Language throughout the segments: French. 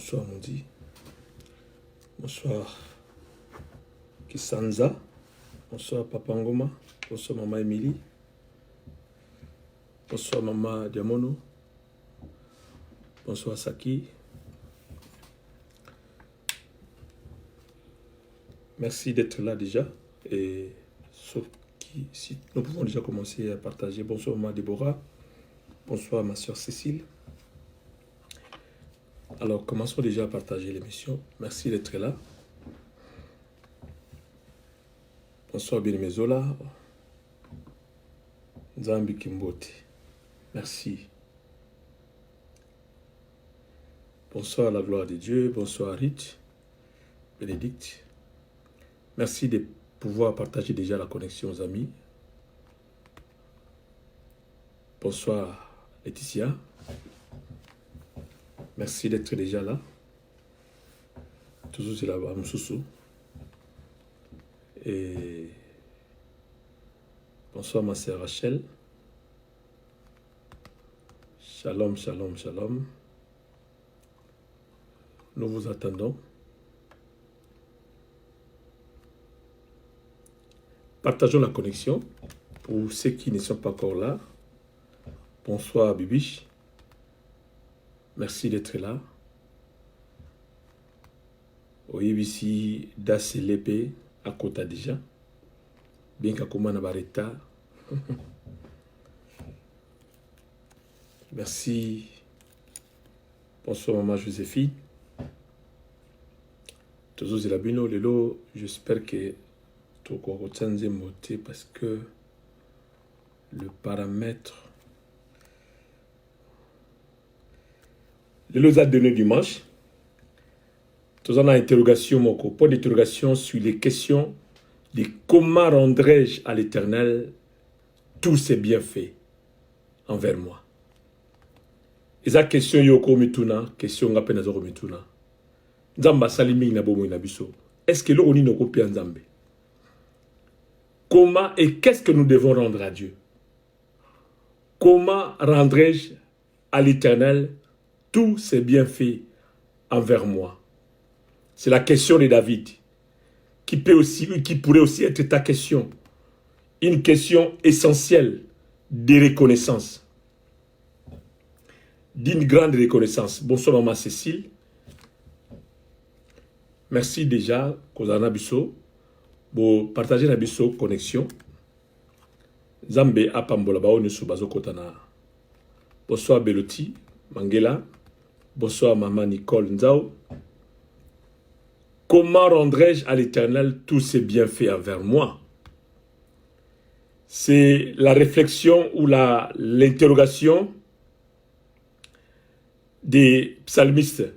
Bonsoir Mondi. Bonsoir Kisanza. Bonsoir Papa Ngoma. Bonsoir Maman Émilie. Bonsoir Maman Diamono. Bonsoir Saki. Merci d'être là déjà. Et sauf si nous pouvons déjà commencer à partager. Bonsoir Maman Déborah. Bonsoir ma soeur Cécile. Alors, commençons déjà à partager l'émission. Merci d'être là. Bonsoir bien-aimé Zola. Nzambi Kimbote. Merci. Bonsoir à la gloire de Dieu. Bonsoir Rich. Bénédicte. Merci de pouvoir partager déjà la connexion aux amis. Bonsoir Laetitia. Merci d'être déjà là. Toujours c'est là-bas, Moussoussou. Et bonsoir ma sœur Rachel. Shalom, shalom, shalom. Nous vous attendons. Partageons la connexion. Pour ceux qui ne sont pas encore là. Bonsoir Bibiche. Merci d'être là. Oui, ici, das l'épée à côté déjà. Bien qu'à comment bareta. Merci. Bonsoir maman Joséphine. Toujours la bino lelo. J'espère que tu as moté parce que le paramètre. Le lot a donné dimanche. Nous avons une interrogation, mon point d'interrogation sur les questions de comment rendrai-je à l'Éternel tous ses bienfaits envers moi. Et cette question yoko mituna, question ngape nazoro mituna. Nzamba salimi na bomo na biso. Est-ce que l'on no copie nzambe? Comment et qu'est-ce que nous devons rendre à Dieu? Comment rendrai-je à l'Éternel tous ses bienfaits envers moi? C'est la question de David, qui pourrait aussi être ta question. Une question essentielle de reconnaissance. D'une grande reconnaissance. Bonsoir maman Cécile. Merci déjà, Kozana Bisso, pour partager la Bisso connexion. Zambe Apambola Bao Nusubazo Kotana. Bonsoir Beloti, Mangela. Bonsoir maman Nicole Nzao. Comment rendrai-je à l'Éternel tous ses bienfaits envers moi? C'est la réflexion ou l'interrogation des psalmistes.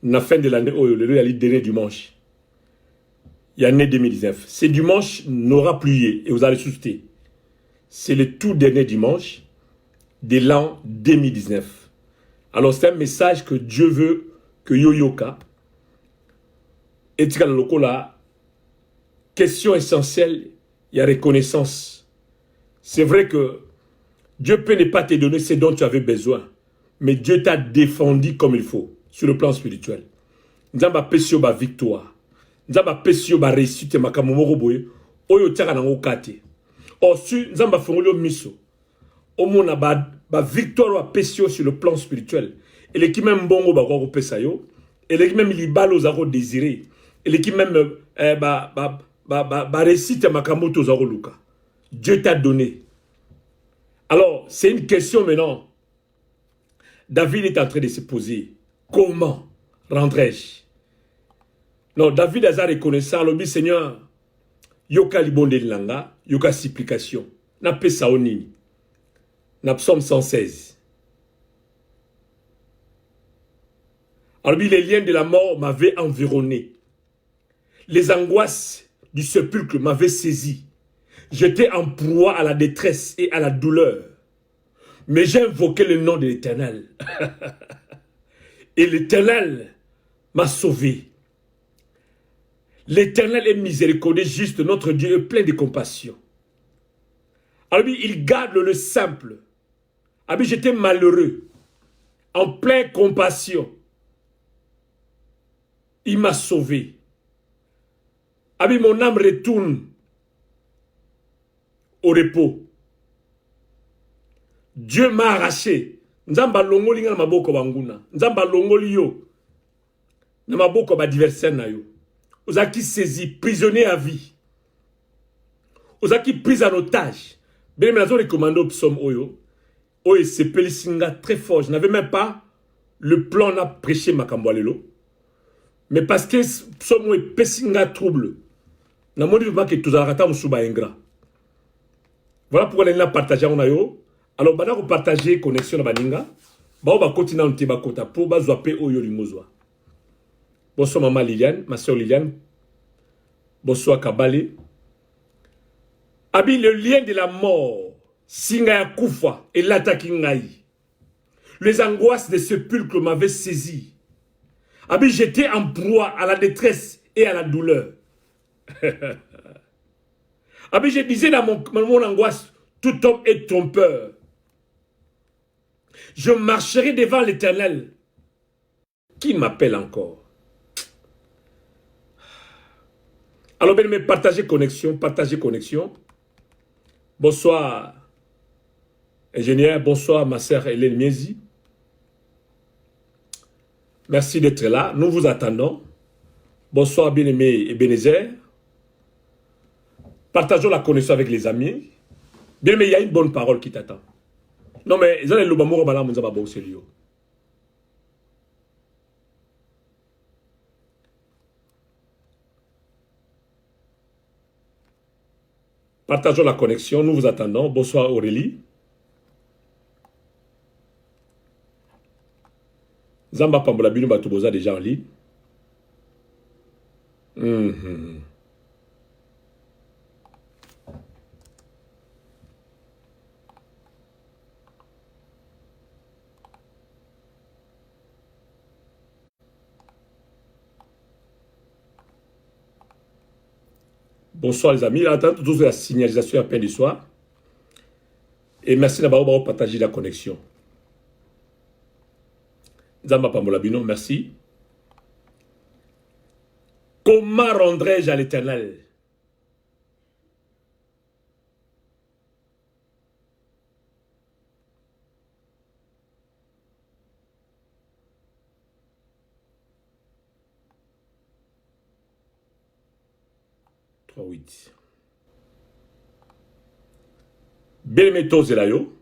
La fin de l'année, le dernier dimanche. Il y a l'année 2019. Ce dimanche n'aura plué et vous allez souster. C'est le tout dernier dimanche de l'an 2019. Alors c'est un message que Dieu veut que Yoyoka et la question essentielle, il y a reconnaissance. C'est vrai que Dieu peut ne pas te donner ce dont tu avais besoin, mais Dieu t'a défendu comme il faut, sur le plan spirituel. Nzamba pesio ba victoire. Nzamba pesio ba réussite makamomoro boye. Oyo tiaka na ngokate. Osu nzamba fongolo miso. Omona ba victoire wa pesio sur le plan spirituel. Et les qui même bongo ba ko pesa yo. Et les qui même libalo zako désiré. Et les qui même récite makamoto zako luka. Dieu t'a donné. Alors, c'est une question maintenant. David est en train de se poser. Comment rendrai-je? Non, David a reconnaissant, le Seigneur, yoka libonde langa, yoka supplication. Na pesa onini. Na psaume 116. Alors, les liens de la mort m'avaient environné. Les angoisses du sépulcre m'avaient saisi. J'étais en proie à la détresse et à la douleur. Mais j'ai invoqué le nom de l'Éternel. Et l'Éternel m'a sauvé. L'Éternel est miséricordieux, juste, notre Dieu est plein de compassion. Alors il garde le simple. Alors j'étais malheureux, en pleine compassion. Il m'a sauvé. Abi, mon âme retourne au repos. Dieu m'a arraché. Nzamba longoli nga na maboko banguna. Nzamba longoli yo. Na maboko ba adversaire na yo. Ozaki saisi, prisonnier à vie. Ozaki pris en otage. Bien, mais les commandos psaume oyo. Oyo sepeli singa très fort. Je n'avais même pas le plan à prêcher ma kamboalelo. Mais parce que psaume oyo pesinga trouble. Na moni pas que tous arata musuba ingrat. Voilà pourquoi les gens partagent on ayo. Alors, on va partager connexion na baninga. On va continuer à te kota pour bazoaper oyo limozwa. Bonsoir maman Liliane, ma soeur Liliane. Bonsoir Kabale. Abi, le lien de la mort, singa ya kufa et l'attaque ngai. Les angoisses des sépulcres m'avaient saisi. Abi, j'étais en proie à la détresse et à la douleur. Abi, je disais dans mon angoisse, tout homme est trompeur. Je marcherai devant l'Éternel. Qui m'appelle encore? Alors, bien, partagez connexion, partagez connexion. Bonsoir, ingénieur. Bonsoir, ma sœur Hélène Miezi. Merci d'être là. Nous vous attendons. Bonsoir, bien-aimé Ebenezer. Partageons la connexion avec les amis. Bien-aimé, il y a une bonne parole qui t'attend. Non, mais ils ont le bamour bala munzaba boselio. Partageons la connexion, nous vous attendons. Bonsoir Aurélie. Zamba Pambola Binu Batuboza déjà en ligne. Bonsoir les amis, attends toujours la signalisation à peine du soir. Et merci d'avoir partagé la connexion. Zamba Pambola Bino, merci. Comment rendrai-je à l'Éternel? Bien-aimé Tozelayo.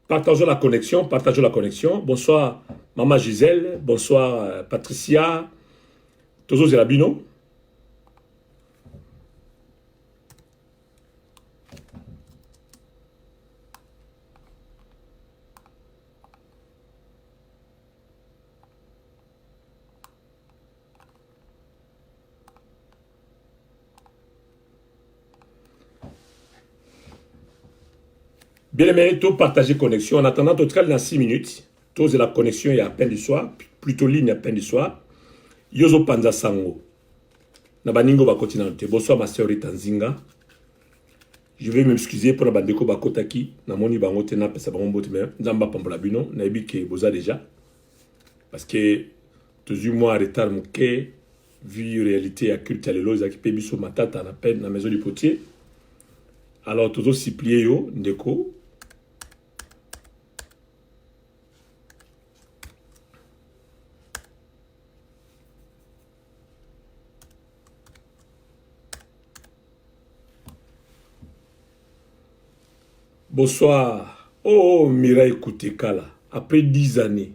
Partageons la connexion, partageons la connexion. Bonsoir Maman Gisèle, bonsoir Patricia, Tozo Zelabino. Bien aimé, tout partager connexion. En attendant, tout dans 6 minutes. Tout la connexion il y a à peine du soir. Plutôt ligne à peine du soir. Yozo Panza Sango. Nabaningo va continuer. Bonsoir ma sœur Ritanzinga. Je vais m'excuser pour la bandeko bakotaki. Namoni bangote na pesa bango bote me. Nzamba pambola bino. Naibi ke boza déjà. Parce que toujours moi en retard mon quai. Vu réalité à culte à l'élo. Ils ont occupé biso matata na peine na maison du potier. Alors toujours si plié yo. Ndeko. Bonsoir. Oh, Mireille Koutekala. Après 10 années,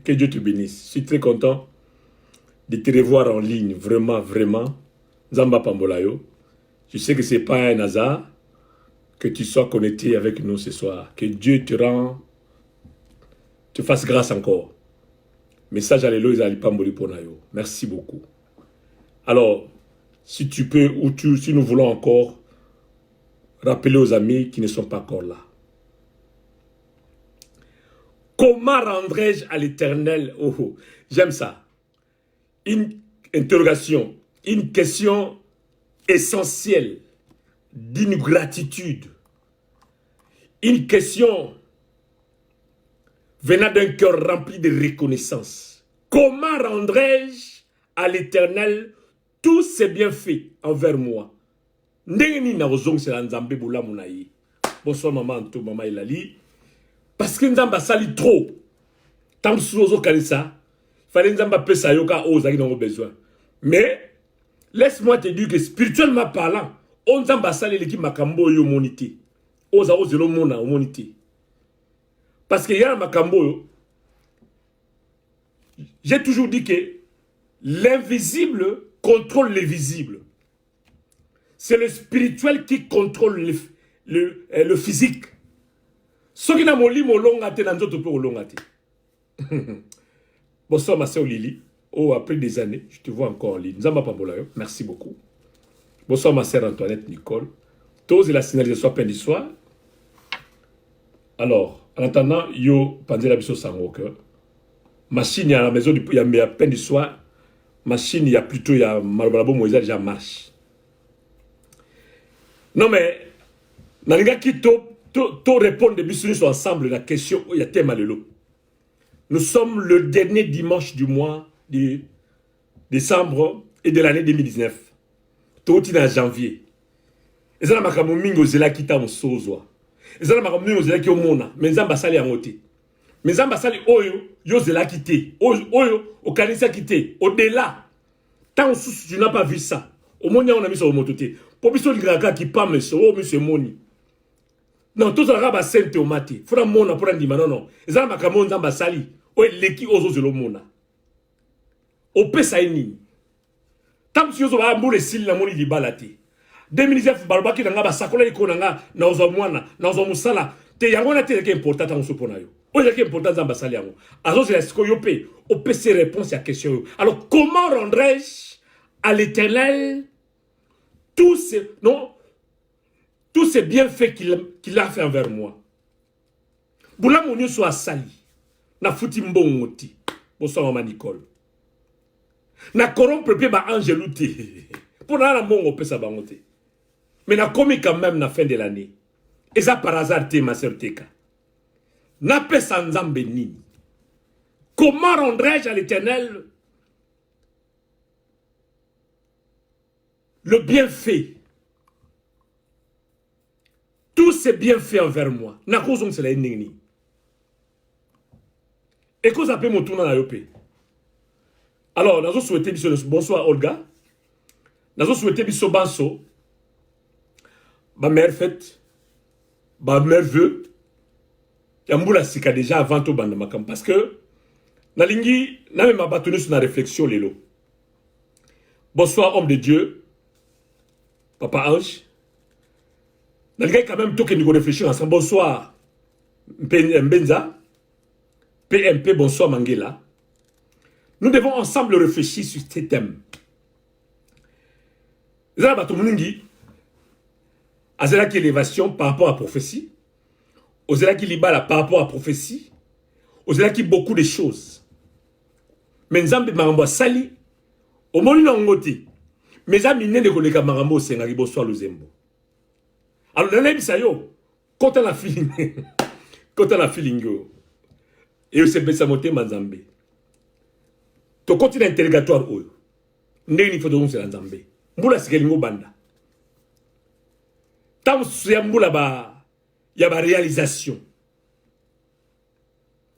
que Dieu te bénisse. Je suis très content de te revoir en ligne. Vraiment, vraiment. Zamba Pambolayo. Je sais que ce n'est pas un hasard que tu sois connecté avec nous ce soir. Que Dieu te fasse grâce encore. Message à l'élo, Isali Pamboli Ponayo. Merci beaucoup. Alors, si tu peux, si nous voulons encore rappeler aux amis qui ne sont pas encore là. Comment rendrai-je à l'Éternel? Oh, j'aime ça. Une interrogation, une question essentielle d'ingratitude, une question venant d'un cœur rempli de reconnaissance. Comment rendrai-je à l'Éternel tous ses bienfaits envers moi? Bonsoir maman Anto, maman Elali. Parce que Nzamba sali trop. Tant que Souzo Kalissa, il fallait Nzamba pesa yoka oza qui n'ont besoin. Mais, laisse-moi te dire que spirituellement parlant, on Nzamba sali l'équipe Makambo yo monité. Oza ozelo mona monité. Parce que y a un Makambo, j'ai toujours dit que l'invisible contrôle le visible. C'est le spirituel qui contrôle le physique. Ce qui n'a pas dit molongate dans d'autres pour longate. Bonsoir ma soeur Lily. Oh, après des années, je te vois encore en ligne. Merci beaucoup. Bonsoir ma soeur Antoinette Nicole. Tous et la signalisation peine d'histoire. Alors, en attendant, yo pendant la biso sango que machine à la maison il y a peine d'histoire. Machine il y a plutôt il y a Malbalabo Moïse déjà marche. Non mais Naliga qui to répondre de biso ensemble la question il y a thème alelo. Nous sommes le dernier dimanche du mois de décembre et de l'année 2019. Tout est en janvier. Et ça m'a comme mingo zela kita msozo. Et ça m'a comme mingo zela ki omona, mais nzamba sali angote. Mais nzamba sali oyo yo zela kité. Oyo o kanisa kité. Au-delà. Tant tu n'as pas vu ça. Au monde on a mis sur mototé. Pour biso lingaka ki pa meso o monsieur moni. Non, tout ça va sainte au matin. Faudra mona pour ndima non. Et ça m'a comme nzamba sali. Oyo leki ozo zelo mona. O pesa ini. Tant si yo zo ba mbule sil na moni libalati. 2019 balbaki nanga basakola iko nanga na ozomwana na ozomusala te yango na te ke important en sopona yo o ke important za basali yango azo c'est ce yo pe o pe ces réponses à question yo. Alors comment rendrai-je à l'Éternel tous ces bienfaits qu'il a fait envers moi? Boula mon soit sali na futi mbongoti bonsoir maman Nicole na corrompre pe ba angelouté pour na mbongo pe sa bangote. Mais na commis quand même la fin de l'année. Et ça par hasard, ma soeur Teka. Na pe sanzambe nini. Comment rendrai-je à l'Éternel le bienfait? Tous ces bienfaits envers moi. Na kozong c'est la nini. Et qu'on s'appelle mon tournant à Yopé. Alors, nous avons souhaité bonsoir Olga. Nous avons souhaité biso banso. Ma mère fête, ma mère veut, Yamboula sika déjà avant tout bandamakam parce que Nalingi n'a même abattu sur la réflexion lelo. Bonsoir homme de Dieu, Papa Ange. Nalingi quand même tout que nous réfléchir ensemble. Bonsoir Mbenza, PMP, bonsoir Mangela. Nous devons ensemble réfléchir sur ces thèmes. Zaba Muningi. Azela qui élévation par rapport à prophétie. Ozela qui libala par rapport à prophétie. Ozela qui beaucoup de choses. Mais Nzambe Marambo sali. Au monde n'angote. Mais amis ne de koleka Marambo sengari bonsoir Luzembo. Alors dans l'épisode, quand on a feeling, quand on a feeling, et on s'est baissé à monter Nzambe. Ton continent interrogatoire oyo. Ndeni il faut donc c'est Nzambe. Mbula sikelingo banda. Tant que il y a réalisation,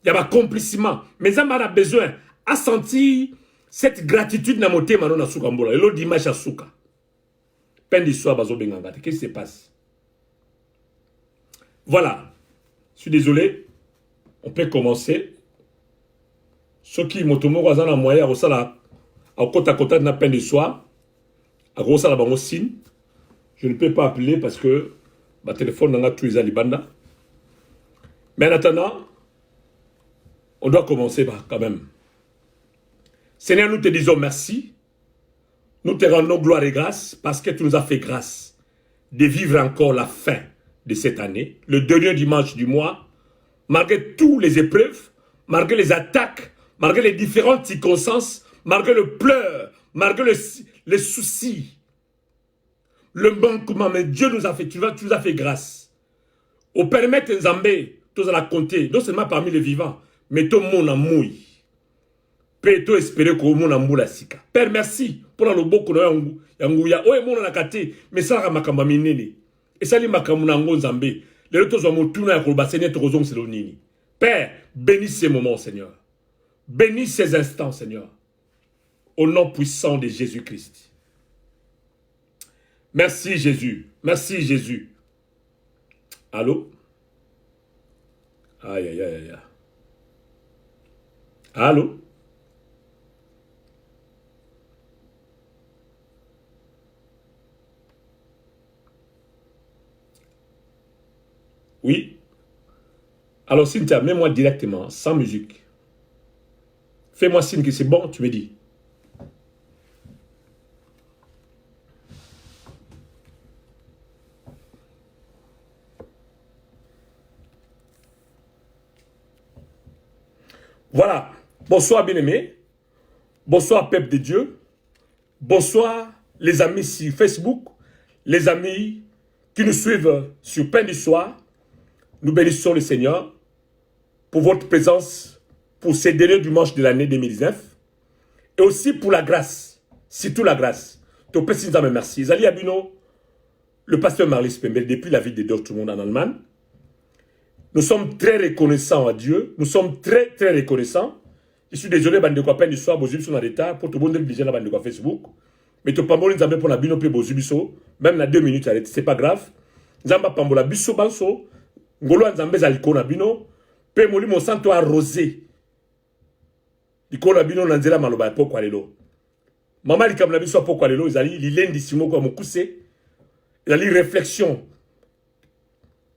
il y a accomplissement. Mais ça m'a besoin à sentir cette gratitude na moté manon na souka mbola. Et l'autre dimanche à souka. Peine d'histoire bazo bengangate. Qu'est-ce qui se passe? Voilà. Je suis désolé. On peut commencer. Ceux qui motomo wazan na moyen à sala à kota na peine d'histoire. À gros sala bango signe. Je ne peux pas appeler parce que ma téléphone n'a tous les alibanda. Mais en attendant, on doit commencer quand même. Seigneur, nous te disons merci. Nous te rendons gloire et grâce parce que tu nous as fait grâce de vivre encore la fin de cette année, le dernier dimanche du mois, malgré toutes les épreuves, malgré les attaques, malgré les différentes circonstances, malgré le pleur, malgré les soucis. le manquement, mais Dieu nous a fait, tu nous as fait grâce. Au permettre Nzambé, tous à la compter, non seulement parmi les vivants, mais tout le monde en mouille. Peut espérer que mon amour la sika. Père, merci pour le beau qu'on a yanguya. Oh, mon nakate, mais ça a makamba minene. Et ça li makamuna ngo Nzambé. Les autres ont moutuna ya kolba Seigneur Torozong Selonini. Père, bénis ces moments, Seigneur. Bénis ces instants, Seigneur. Au nom puissant de Jésus-Christ. Merci Jésus. Merci Jésus. Allô? Aïe, aïe, aïe, aïe. Allô? Oui. Alors, Cynthia, mets-moi directement, sans musique. Fais-moi signe que c'est bon, tu me dis. Voilà. Bonsoir, bien-aimés. Bonsoir, peuple de Dieu. Bonsoir, les amis sur Facebook, les amis qui nous suivent sur Pain du Soir. Nous bénissons le Seigneur pour votre présence pour ces derniers dimanches de l'année 2019 et aussi pour la grâce, surtout la grâce. Tout le monde merci. Zali Abino, le pasteur Marlis Pembel, depuis la vie de tout le monde en Allemagne. Nous sommes très reconnaissants à Dieu. Nous sommes très, très reconnaissants. Je suis désolé, bande de Pain du Soir, Bozubi sont en retard pour tout le monde déjà la bande de Facebook. Mais tout le monde nous a pour la bino plus Bozubiso, même dans 2 minutes, c'est pas grave. Nous avons pambola biso banso. Ngolo Nzambe zaliko na bino pe moli monsanto arrosé liko na bino na nzela maloba pokwa lelo mama likam na biso pokwa lelo ezali lilendi simoko ya mokuse ezali réflexion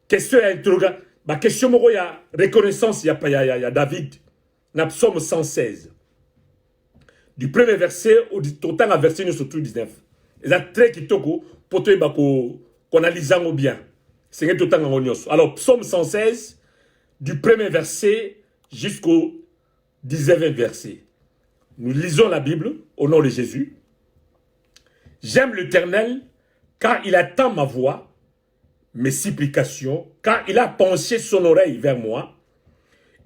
question ya interroga ba question moko ya reconnaissance ya David na psaume 116 du premier verset au total à verset sur 19 ezali très kitoko poto yeba ko analyser bien. Alors, psaume 116, du premier verset jusqu'au 19e verset. Nous lisons la Bible au nom de Jésus. J'aime l'Éternel car il attend ma voix, mes supplications, car il a penché son oreille vers moi,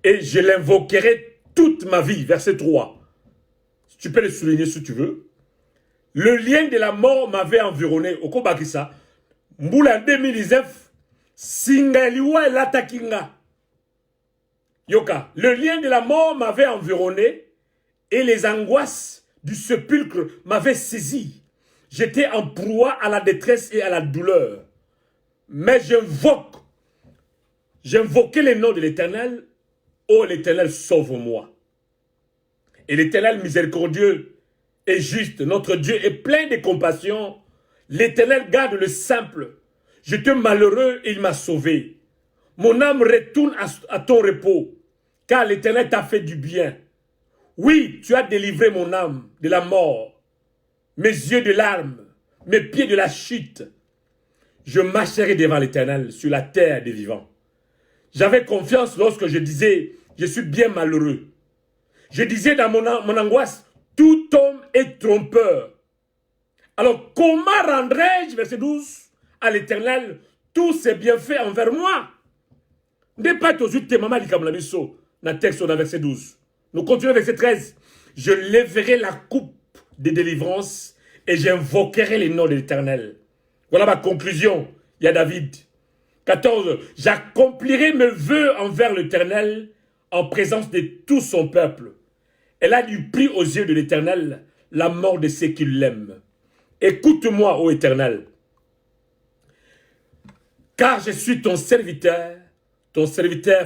et je l'invoquerai toute ma vie. Verset 3. Tu peux le souligner si tu veux. Le lien de la mort m'avait environné. Au Kobakisa, Mboula 2019, Singaliwa l'atakinga. Yoka, le lien de la mort m'avait environné et les angoisses du sépulcre m'avaient saisi. J'étais en proie à la détresse et à la douleur. Mais j'invoquais le nom de l'Éternel. Oh l'Éternel, sauve-moi. Et l'Éternel miséricordieux et juste, notre Dieu est plein de compassion. L'Éternel garde le simple. J'étais malheureux et il m'a sauvé. Mon âme retourne à ton repos, car l'Éternel t'a fait du bien. Oui, tu as délivré mon âme de la mort, mes yeux de larmes, mes pieds de la chute. Je marcherai devant l'Éternel sur la terre des vivants. J'avais confiance lorsque je disais, je suis bien malheureux. Je disais dans mon angoisse, tout homme est trompeur. Alors comment rendrai-je, verset 12, à l'Éternel tous ses bienfaits envers moi? Ne pas toujours te maman comme la biso, dans le texte, dans verset 12. Nous continuons verset 13. Je lèverai la coupe de délivrance et j'invoquerai les noms de l'Éternel. Voilà ma conclusion. Il y a David. 14. J'accomplirai mes vœux envers l'Éternel en présence de tout son peuple. Elle a du prix aux yeux de l'Éternel la mort de ceux qui l'aiment. Écoute-moi, ô Éternel, car je suis ton serviteur,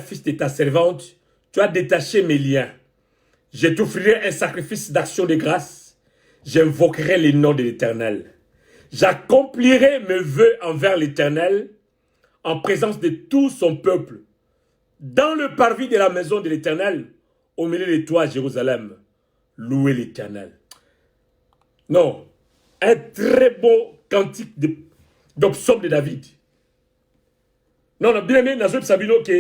fils de ta servante. Tu as détaché mes liens. Je t'offrirai un sacrifice d'action de grâce. J'invoquerai les noms de l'Éternel. J'accomplirai mes vœux envers l'Éternel en présence de tout son peuple. Dans le parvis de la maison de l'Éternel, au milieu de toi, Jérusalem, louez l'Éternel. Non, un très beau cantique de psaume de David. Non, bien aimé, Nazou Sabino, qui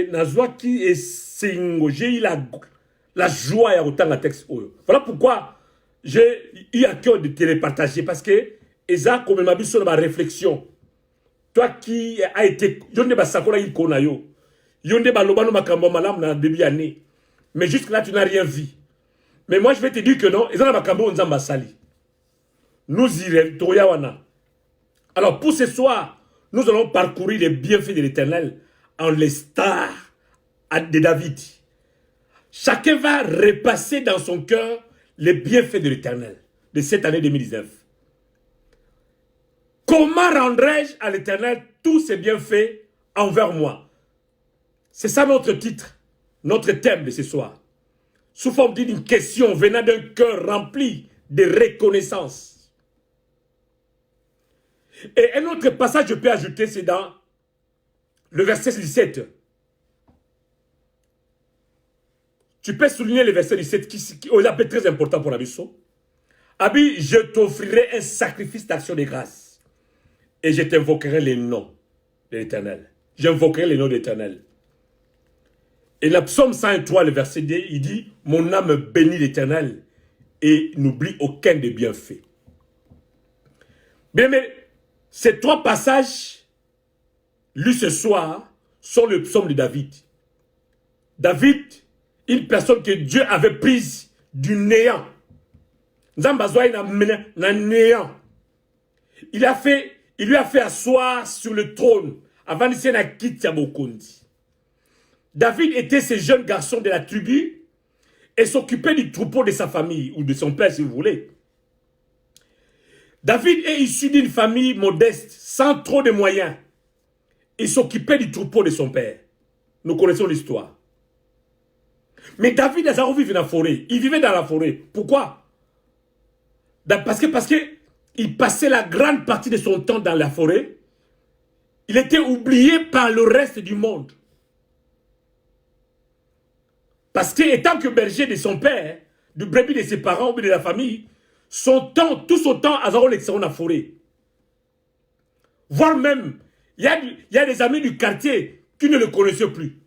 est singo, j'ai eu la joie à autant de texte. Voilà pourquoi j'ai eu à cœur de te les partager, parce que Et ça, comme ma sur ma réflexion. Toi qui a été, yonde ba sakola ikona yo. Yonde ba lobano makambo malam na début année. Mais jusque là, tu n'as rien vu. Mais moi, je vais te dire que non, ils ont makambo nzamba sali. Nous irons, Toyawana. Alors, pour ce soir, nous allons parcourir les bienfaits de l'Éternel en les stars de David. Chacun va repasser dans son cœur les bienfaits de l'Éternel de cette année 2019. Comment rendrai-je à l'Éternel tous ces bienfaits envers moi? C'est ça notre titre, notre thème de ce soir. Sous forme d'une question venant d'un cœur rempli de reconnaissance. Et un autre passage que je peux ajouter, c'est dans le verset 17. Tu peux souligner le verset 17 qui est très important pour la mission. Abi, je t'offrirai un sacrifice d'action de grâce. Et je t'invoquerai les noms de l'Éternel. J'invoquerai les noms de l'Éternel. Et le psaume 103, le verset 2, il dit, mon âme bénit l'Éternel et n'oublie aucun des bienfaits. Bien, mais ces trois passages, lus ce soir, sont le psaume de David. David, une personne que Dieu avait prise du néant. Néant. Il lui a fait asseoir sur le trône avant de s'en quitter à Bokondi. David était ce jeune garçon de la tribu et s'occupait du troupeau de sa famille, ou de son père si vous voulez. David est issu d'une famille modeste, sans trop de moyens. Il s'occupait du troupeau de son père. Nous connaissons l'histoire. Mais David a vécu dans la forêt. Il vivait dans la forêt. Pourquoi? Parce que il passait la grande partie de son temps dans la forêt. Il était oublié par le reste du monde. Parce que, étant que berger de son père, du brebis de ses parents ou de la famille, tout son temps, à l'extérieur de la forêt. Voire même, il y a des amis du quartier qui ne le connaissaient plus.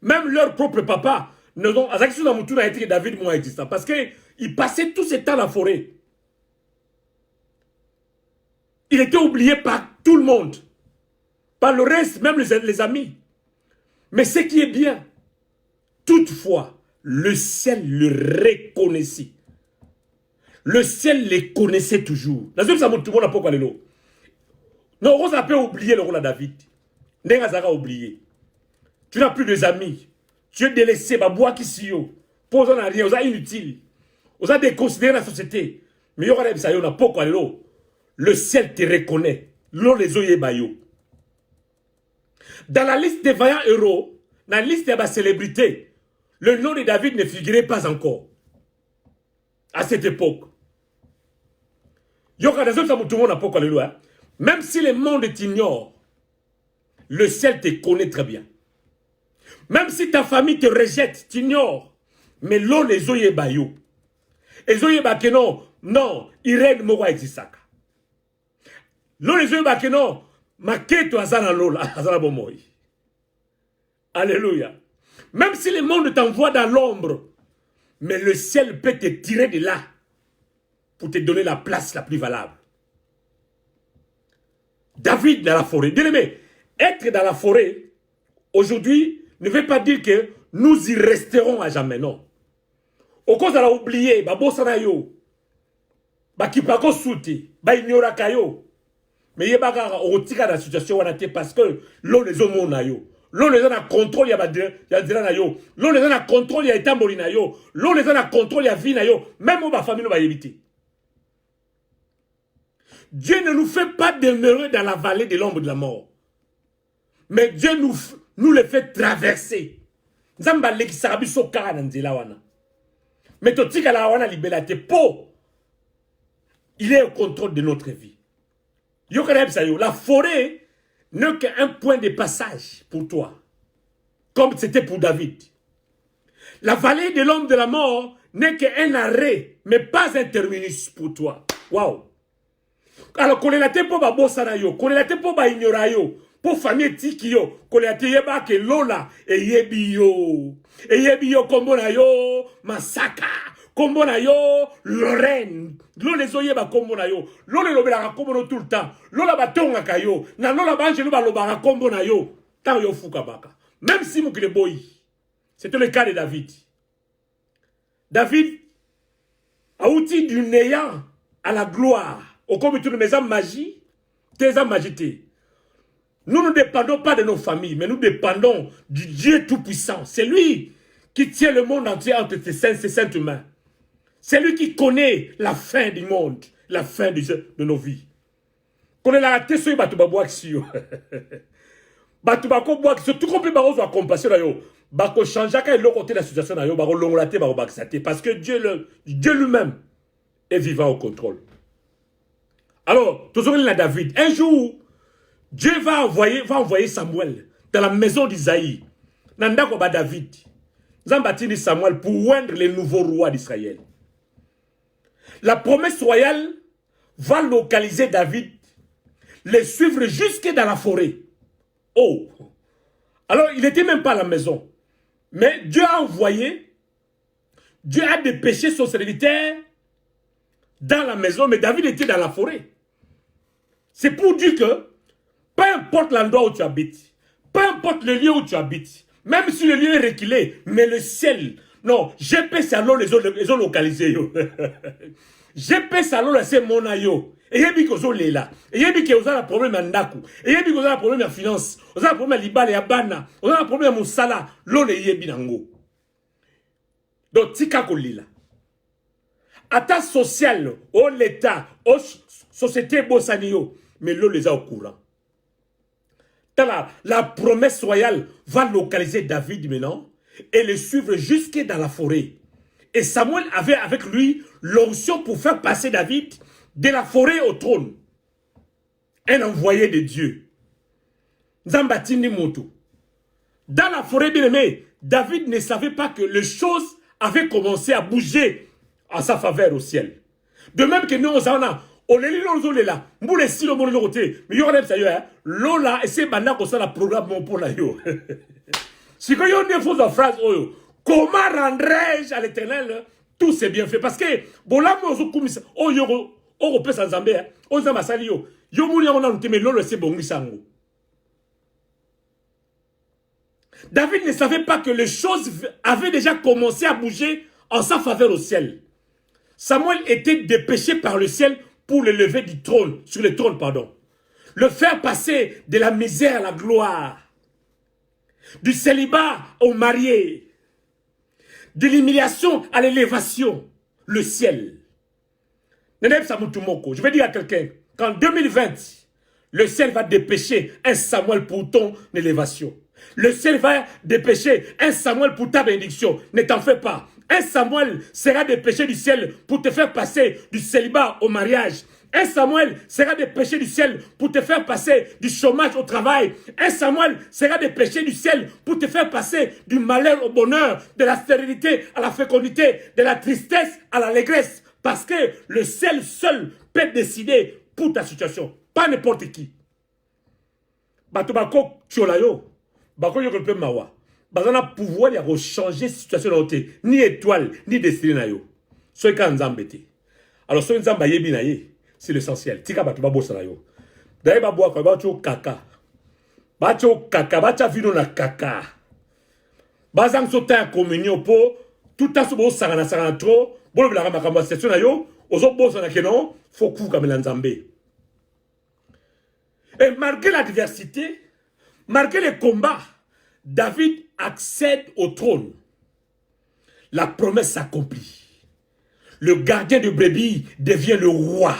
Même leur propre papa, David moins existant. Parce qu'il passait tout ce temps dans la forêt. Il était oublié par tout le monde. Par le reste, même les amis. Mais ce qui est bien, toutefois, le ciel le reconnaissait. Le ciel les connaissait toujours. La seule chose, tout le monde n'a pas parlé. Non, on a pas oublié le rôle de David. N'engazara oublié. Tu n'as plus d'amis. Tu es délaissé, bois qui s'y yo. Pose en rien, on a inutile. On a déconsidéré la société. Mais il y aura des on n'a pas parlé. Le ciel te reconnaît. L'eau les oye bayo. Dans la liste des vaillants héros, dans la liste des célébrités, le nom de David ne figurait pas encore. À cette époque. Même si le monde t'ignore, le ciel te connaît très bien. Même si ta famille te rejette, t'ignore. Mais l'on les oye bayo. Les oye que non, Irène Mowa Exisaka. L'on les oye que non. Maketo azana lola, azana bomoy. Alléluia. Même si le monde t'envoie dans l'ombre, mais le ciel peut te tirer de là pour te donner la place la plus valable. David dans la forêt. Bien-aimé, être dans la forêt, aujourd'hui, ne veut pas dire que nous y resterons à jamais, non. Au cause de la oublié, babosana yo, bakipako souti, ignora kayo. Mais il y a une situation parce que l'on les a mon ayo. L'on les a contrôle, il y a yo. L'on les a contrôle, il y a étambolina yo. L'on les a contrôle, il y a vie yo. Même ma famille va éviter. Dieu ne nous fait pas demeurer dans la vallée de l'ombre de la mort. Mais Dieu nous le fait traverser. Zamba leki sarabi sokara nanzela wana. Mais totika la wana libelate po. Il est au contrôle de notre vie. La forêt n'est qu'un point de passage pour toi, comme c'était pour David. La vallée de l'homme de la mort n'est qu'un arrêt, mais pas un terminus pour toi. Waouh! Alors, qu'on est la tête pour Babosana yo, qu'on est la tête pour Ignora yo, pour famille Tiki yo, qu'on est la tête pour Lola, et yebi yo, kombona yo, masaka, kombo na yo Lorraine. Lola ezoyeba kombo na yo. Lola lobelaka kombo no tout le temps. Lola batongaka yo. Na lola banjelu balobaka kombo na yo. Tant yo fuka baka. Même si mukile boy. C'était le cas de David. David a outil du néant à la gloire. Au comme tout de mes âmes magie, tes âmes magité. Nous ne dépendons pas de nos familles, mais nous dépendons du Dieu Tout-Puissant. C'est lui qui tient le monde entier entre ses saintes mains. C'est lui qui connaît la fin du monde, la fin de nos vies. Connaît la raté sur Batouba Action. Batouba surtout qu'on peut avoir compassion là yo. Bako changer quand il côté la situation là yo, bako longolaté bako baxaté parce que Dieu lui-même est vivant au contrôle. Alors, toujours il a David. Un jour, Dieu va envoyer Samuel dans la maison d'Isaïe. Nanda ko ba David. Zambatini Samuel pour oindre les nouveaux rois d'Israël. La promesse royale va localiser David, les suivre jusque dans la forêt. Oh! Alors, il n'était même pas à la maison. Mais Dieu a envoyé, Dieu a dépêché son serviteur dans la maison, mais David était dans la forêt. C'est pour dire que, peu importe l'endroit où tu habites, peu importe le lieu où tu habites, même si le lieu est reculé, mais le ciel, non, GP Salon les ont localisé. GP Salon c'est mon ayo. Et il y a des choses là. Et il y a des problème à Ndaku. Et il y a des problème à finance. On a un problème à Libale et à Bana. On a un problème à Moussala. L'on est binango. Donc, tika kolila. Atta social, au l'État, aux sociétés bossanio. Mais l'on les a au courant. La promesse royale va localiser David maintenant et le suivre jusque dans la forêt. Et Samuel avait avec lui l'onction pour faire passer David de la forêt au trône. Un envoyé de Dieu. Zambatini Moto. Dans la forêt, bien aimé, David ne savait pas que les choses avaient commencé à bouger en sa faveur au ciel. De même que nous, on est là, on est si le monde de côté, mais il y aura même ça, Lola, et c'est maintenant qu'on a le programme pour la yo. Si quand il y a une fausse phrase, comment rendrai-je à l'Éternel tous ces bienfaits? Parce que, bon, là, on peut s'en zamber, on s'en va yo. Yo mourir, on a noté, mais Lola, c'est bon, David ne savait pas que les choses avaient déjà commencé à bouger en sa faveur au ciel. Samuel était dépêché par le ciel pour le lever du trône, sur le trône, pardon. Le faire passer de la misère à la gloire. Du célibat au marié. De l'humiliation à l'élévation. Le ciel. Je vais dire à quelqu'un qu'en 2020, le ciel va dépêcher un Samuel pour ton élévation. Le ciel va dépêcher un Samuel pour ta bénédiction. Ne t'en fais pas. Un Samuel sera dépêché du ciel pour te faire passer du célibat au mariage. Un Samuel sera dépêché du ciel pour te faire passer du chômage au travail. Un Samuel sera dépêché du ciel pour te faire passer du malheur au bonheur, de la stérilité à la fécondité, de la tristesse à l'allégresse. Parce que le ciel seul peut décider pour ta situation. Pas n'importe qui. Batobako Tcholayo. Bako Yokope Mawa. Bazana pouvoir de changer la situation dans le ni étoile, ni destinée na yo. Soy ka nzambete. Alors soy nzamba yebi na ye, c'est l'essentiel. Tika batu ba bossa na yo. D'ailleurs ba boa ko ba cho kaka. Ba cho kaka, ba cha vino na kaka. Bazang so ta communion po, tout à ce bo sangana trop, bo la makambo situation na yo, ozo bossa na kenon, faut ku kamela nzambe. Et malgré l'adversité, malgré les combats, David accède au trône. La promesse s'accomplit. Le gardien de brebis devient le roi,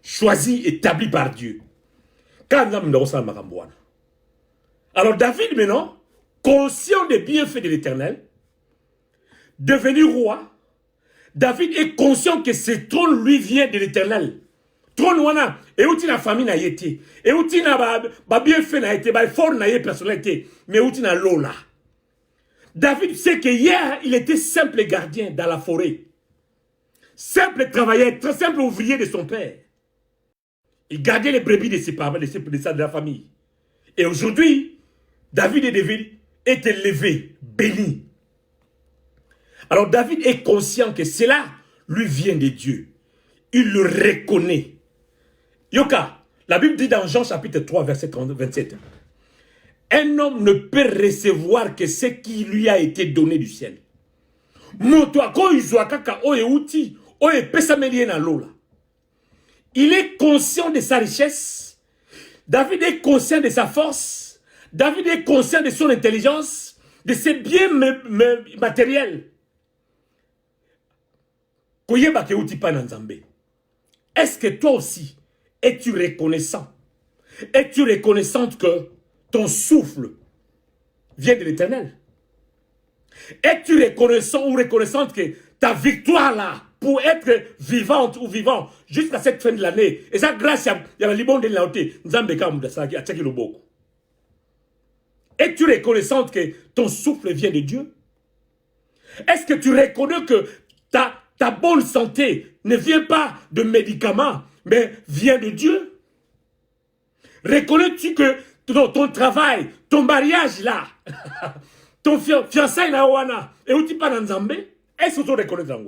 choisi, établi par Dieu. Alors David maintenant, conscient des bienfaits de l'Éternel, devenu roi, David est conscient que ce trône lui vient de l'Éternel. Trône wana, et où la famille n'a été, et où ba bienfait n'a été, ba fort n'a été personnalité, mais où na lola. David sait que hier, il était simple gardien dans la forêt. Simple travailleur, très simple ouvrier de son père. Il gardait les brebis de ses parents, de la famille. Et aujourd'hui, David est élevé, béni. Alors David est conscient que cela lui vient de Dieu. Il le reconnaît. Yoka, la Bible dit dans Jean chapitre 3, verset 27. Un homme ne peut recevoir que ce qui lui a été donné du ciel. Il est conscient de sa richesse. David est conscient de sa force. David est conscient de son intelligence, de ses biens matériels. Est-ce que toi aussi, es-tu reconnaissant? Es-tu reconnaissante que ton souffle vient de l'Éternel? Es-tu reconnaissant ou reconnaissante que ta victoire là, pour être vivante ou vivant jusqu'à cette fin de l'année, et ça grâce à la libon de la haute, es-tu reconnaissante que ton souffle vient de Dieu? Est-ce que tu reconnais que ta bonne santé ne vient pas de médicaments, mais vient de Dieu? Reconnais-tu que ton travail, ton mariage là, ton fiançailles là, et où tu pas dans Zambé, est-ce que tu reconnais ça?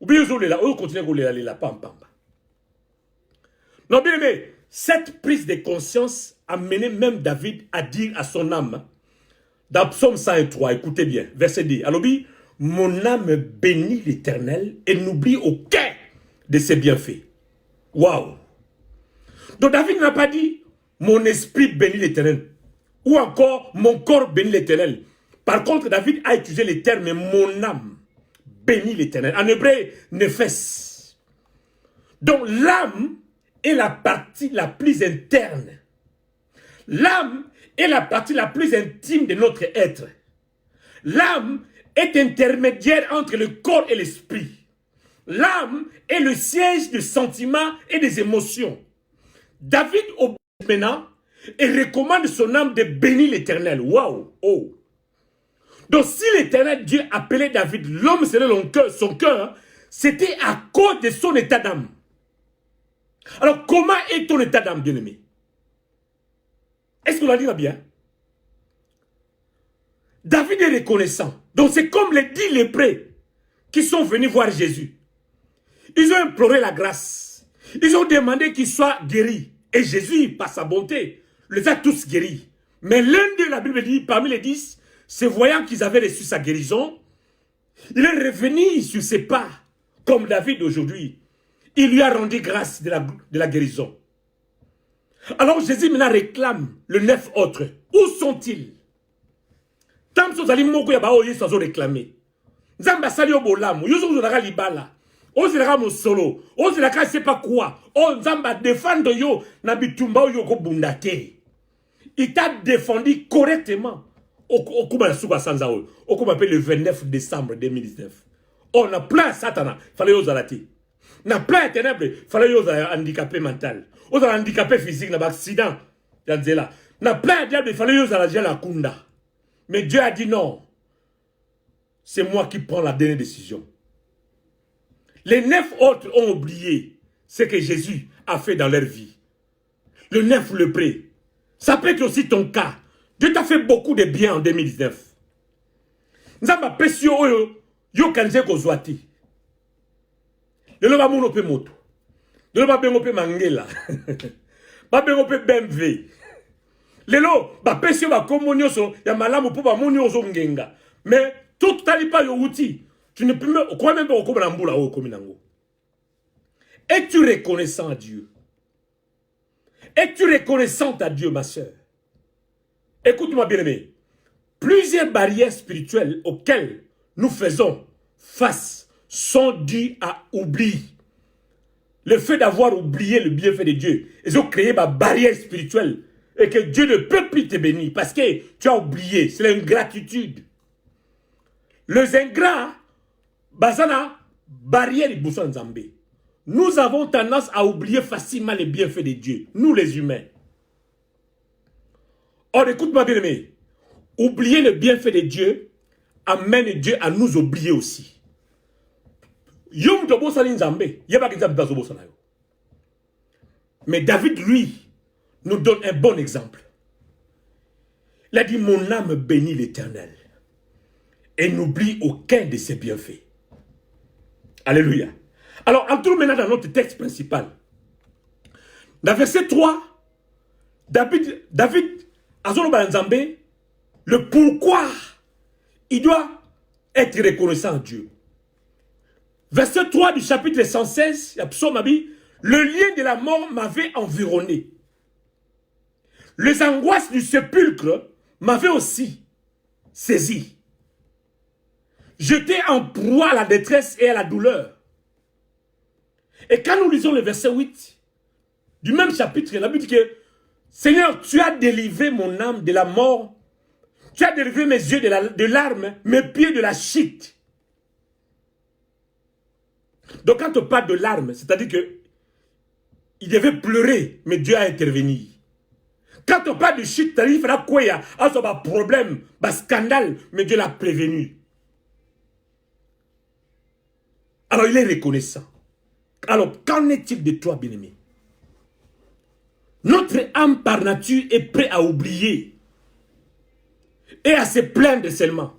Ou bien tu continues à aller là, pam. Non, bien aimé, cette prise de conscience a mené même David à dire à son âme, dans Psaume 103, écoutez bien, verset 10, Alobi, mon âme bénit l'Éternel et n'oublie aucun de ses bienfaits. Waouh! Donc David n'a pas dit, mon esprit bénit l'Éternel, ou encore, mon corps bénit l'Éternel. Par contre, David a utilisé le terme, mon âme bénit l'Éternel. En hébreu, nefes. Donc l'âme est la partie la plus interne. L'âme est la partie la plus intime de notre être. L'âme est intermédiaire entre le corps et l'esprit. L'âme est le siège des sentiments et des émotions. David obéit maintenant et recommande son âme de bénir l'Éternel. Waouh! Oh! Donc si l'Éternel Dieu appelait David l'homme selon son cœur, c'était à cause de son état d'âme. Alors comment est ton état d'âme, bien-aimé? Est-ce qu'on l'a dit là bien? David est reconnaissant. Donc c'est comme les 10 lépreux qui sont venus voir Jésus. Ils ont imploré la grâce. Ils ont demandé qu'il soit guéri. Et Jésus, par sa bonté, les a tous guéris. Mais l'un d'eux, la Bible dit, parmi les 10, se voyant qu'ils avaient reçu sa guérison, il est revenu sur ses pas, comme David aujourd'hui. Il lui a rendu grâce de la guérison. Alors Jésus maintenant réclame le 9 autres. Où sont-ils? Tant que vous allez réclamer. Zamba salio bolam, yuzo zolaka libala. Ozilaka mosolo, ozilaka c'est pas quoi. Oh Zamba défendre yo na bitumba yo ko bundate. Il t'a défendu correctement. Okuma suka sanza o. Okuma appelle le 29 décembre 2019. On a plein Satan, fallait yo zalati. Na plein ténèbres, fallait yo handicapé mental. Aux handicapé physique, na accident. Yanzela. Na plein diable, fallait yo zalajia la kunda. Mais Dieu a dit non. C'est moi qui prends la dernière décision. Les 9 autres ont oublié ce que Jésus a fait dans leur vie. Le 9 lépreux. Ça peut être aussi ton cas. Dieu t'a fait beaucoup de bien en 2019. Nzamba pesio oyo yo kanze kozwati. Lelo ba muno pe moto. Lelo ba bengo pe mangela. Ba bengo pe BMW. Lelo ba pesio ba komonyo so ya malamu po ba monyo zo ngenga. Mais tout talipa yo outil. Tu ne peux même pas comme l'amboula ou comme nango. Es-tu reconnaissant à Dieu? Es-tu reconnaissante à Dieu, ma soeur? Écoute-moi bien aimé. Plusieurs barrières spirituelles auxquelles nous faisons face sont dues à oubli. Le fait d'avoir oublié le bienfait de Dieu, ils ont créé ma barrière spirituelle et que Dieu ne peut plus te bénir parce que tu as oublié. C'est l'ingratitude. Les ingrats, Bazana, barrière de Zambé. Nous avons tendance à oublier facilement les bienfaits de Dieu, nous les humains. Or, écoute-moi bien aimé, oublier le bienfait de Dieu amène Dieu à nous oublier aussi. Mais David, lui, nous donne un bon exemple. Il a dit, mon âme bénit l'Éternel et n'oublie aucun de ses bienfaits. Alléluia. Alors, entrons maintenant dans notre texte principal. Dans verset 3, David, Azoloba Nzambe, le pourquoi il doit être reconnaissant à Dieu. Verset 3 du chapitre 116, il y a psaume Abi, le lien de la mort m'avait environné. Les angoisses du sépulcre m'avaient aussi saisi. J'étais en proie à la détresse et à la douleur. Et quand nous lisons le verset 8 du même chapitre, la Bible dit que Seigneur, tu as délivré mon âme de la mort, tu as délivré mes yeux de l'arme, mes pieds de la chute. Donc quand on parle de larmes, c'est-à-dire que il devait pleurer, mais Dieu a intervenu. Quand on parle de chute, c'est-à-dire qu'il fallait quoi, il y a un problème, un scandale, mais Dieu l'a prévenu. Alors il est reconnaissant. Alors qu'en est-il de toi, bien-aimé? Notre âme par nature est prête à oublier et à se plaindre seulement.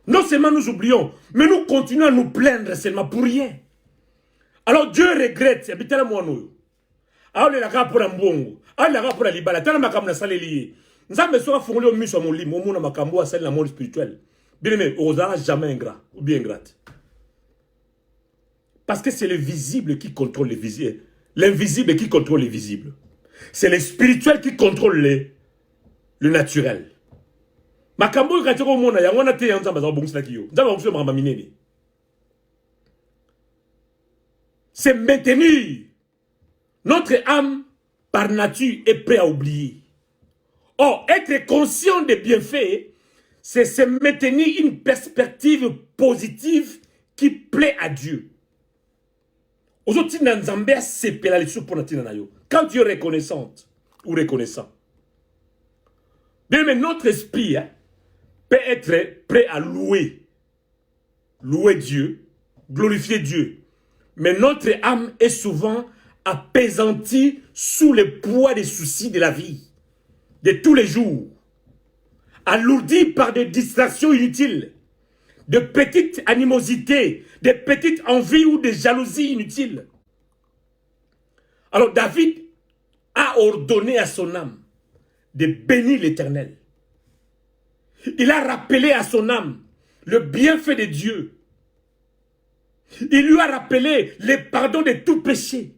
Non seulement nous oublions, mais nous continuons à nous plaindre seulement pour rien. Alors Dieu regrette. Alors il a pour un bon, il a pour la libala. Tant ma comme la salle liée. Nous avons besoin de fournir au mieux sur mon lit, mon ma cambo à celle de l'amour spirituel. Bien aimé, osera jamais ingrat ou bien ingrate. Parce que c'est le visible qui contrôle le visible, l'invisible qui contrôle le visible. C'est le spirituel qui contrôle le naturel. Ma cambo il a au monde, il y a un athée en Zamba bon slakio. Zamba bon ma mamine. C'est maintenir notre âme par nature est prêt à oublier. Or, être conscient des bienfaits, c'est se maintenir une perspective positive qui plaît à Dieu. Aujourd'hui, quand tu es reconnaissante ou reconnaissant, bien, mais notre esprit peut être prêt à louer Dieu, glorifier Dieu. Mais notre âme est souvent apaisantie sous le poids des soucis de la vie, de tous les jours, alourdie par des distractions inutiles, de petites animosités, de petites envies ou des jalousies inutiles. Alors David a ordonné à son âme de bénir l'Éternel. Il a rappelé à son âme le bienfait de Dieu. Il lui a rappelé le pardon de tout péché,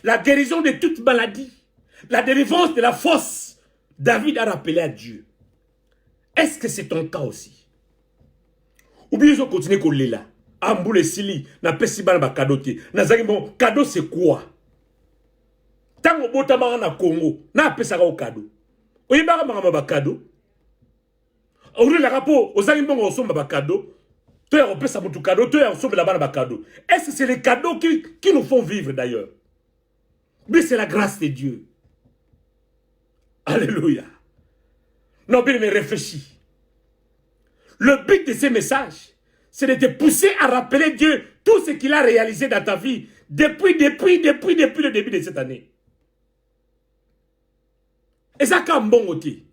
la guérison de toute maladie, la délivrance de la fosse. David a rappelé à Dieu. Est-ce que c'est ton cas aussi? Ou bien ils ont continué qu'on l'est là. Amboule Sili, n'a pas si mal ma cadeau. Bon, cadeau c'est quoi? Tant que vous avez un Congo, n'a pas ça au cadeau. Vous avez un cadeau. Vous avez un rapport, vous avez un cadeau. Est-ce que c'est les cadeaux qui nous font vivre d'ailleurs? Mais c'est la grâce de Dieu. Alléluia. Non, bien, mais réfléchis. Le but de ces messages, c'est de te pousser à rappeler Dieu tout ce qu'il a réalisé dans ta vie depuis le début de cette année. Et ça, quand bon côté.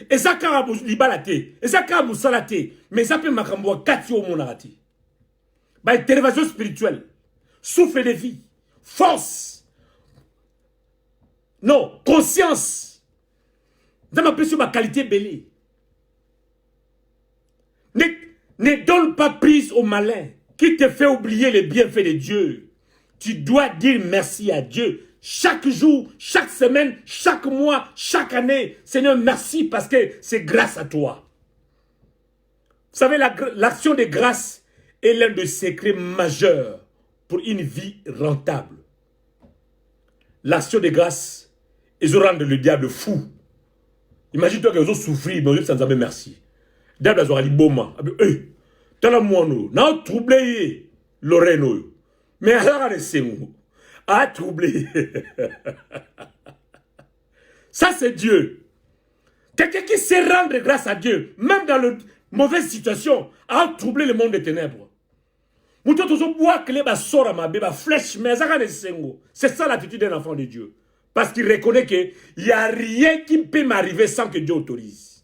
Et ça, quand vous libalate. Et ça, quand vous salate. Mais ça peut m'acamboa 4 au monarati. Bah, télévision spirituelle. Souffle de vie. Force. Non, conscience. Ça m'appelle sur ma qualité belle. Ne donne pas prise au malin qui te fait oublier les bienfaits de Dieu. Tu dois dire merci à Dieu. Chaque jour, chaque semaine, chaque mois, chaque année. Seigneur, merci parce que c'est grâce à toi. Vous savez, l'action de grâce est l'un des secrets majeurs pour une vie rentable. L'action de grâce, ils rend le diable fou. Imagine-toi qu'ils ont souffert, mais ils ont dit merci. Le diable a dit bon, t'as la moine, n'a troublé l'oreille. Mais alors, c'est nous. A troublé. Ça, c'est Dieu. Quelqu'un qui sait rendre grâce à Dieu, même dans une mauvaise situation, a troublé le monde des ténèbres. C'est ça l'attitude d'un enfant de Dieu. Parce qu'il reconnaît qu'il n'y a rien qui peut m'arriver sans que Dieu autorise.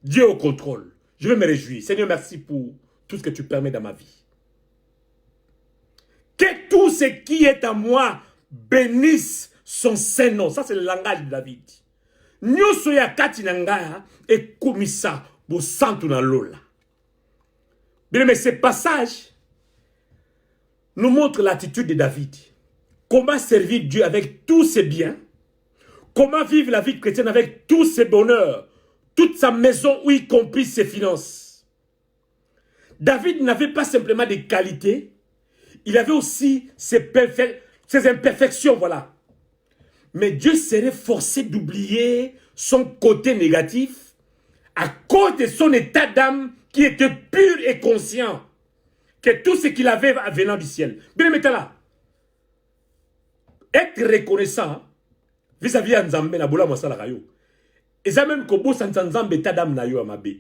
Dieu au contrôle. Je vais me réjouir. Seigneur, merci pour tout ce que tu permets dans ma vie. Que tout ce qui est à moi bénisse son Saint-Nom. Ça, c'est le langage de David. Nyoso ya kati nanga et komisa bo santu na lola. Bien, mais ce passage nous montre l'attitude de David. Comment servir Dieu avec tous ses biens. Comment vivre la vie chrétienne avec tous ses bonheurs. Toute sa maison, y compris ses finances. David n'avait pas simplement des qualités. Il avait aussi ses imperfections, voilà. Mais Dieu serait forcé d'oublier son côté négatif à cause de son état d'âme qui était pur et conscient que tout ce qu'il avait venant du ciel. Bien, mettez là. Être reconnaissant vis-à-vis de Nzambe na bola mosala kayo. Et ça même que bosa Nzambe état d'âme na yo amabe.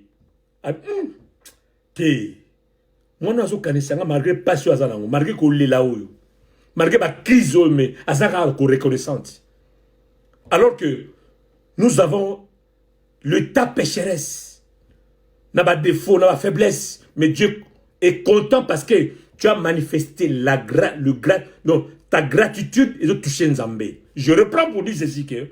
Te. Moi nazo kanisanga malgré passion azanango, malgré ko lela oyo. Malgré ba crise oyo mais azaka ko reconnaissante. Alors que nous avons le tas pécheresse. N'a pas de défaut, n'a pas de faiblesse. Mais Dieu est content parce que tu as manifesté ta gratitude et de toucher Nzambe. Je reprends pour dire ceci que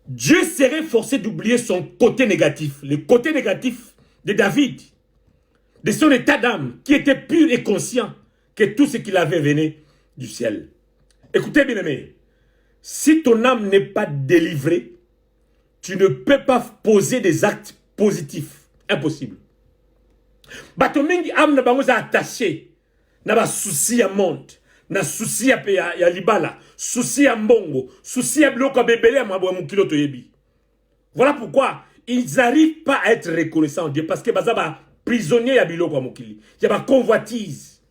Dieu serait forcé d'oublier son côté négatif. Le côté négatif de David. De son état d'âme qui était pur et conscient que tout ce qu'il avait venait du ciel. Écoutez bien aimé, si ton âme n'est pas délivrée, tu ne peux pas poser des actes positifs. Impossible. Batomingi âme n'a pas attaché, n'a pas souci à monde, n'a souci à libala, souci à mbongo, souci à bloco bébélé à mabouamukilo toyebi. Voilà pourquoi ils n'arrivent pas à être reconnaissants en Dieu parce que bazaba prisonnier à biloko amukili, y a ba convoitise,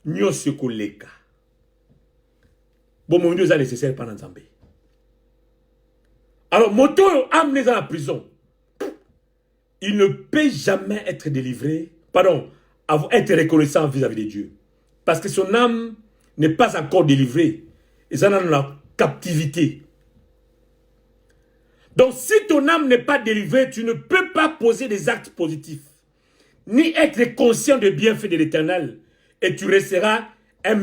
nyo se koleka. Bon, mon Dieu, ça nécessaire pas dans Zambé. Alors, moto amené dans la prison. Il ne peut jamais être délivré, pardon, être reconnaissant vis-à-vis de Dieu. Parce que son âme n'est pas encore délivrée. Et ça dans la captivité. Donc, si ton âme n'est pas délivrée, tu ne peux pas poser des actes positifs. Ni être conscient des bienfaits de l'Éternel. Et tu resteras un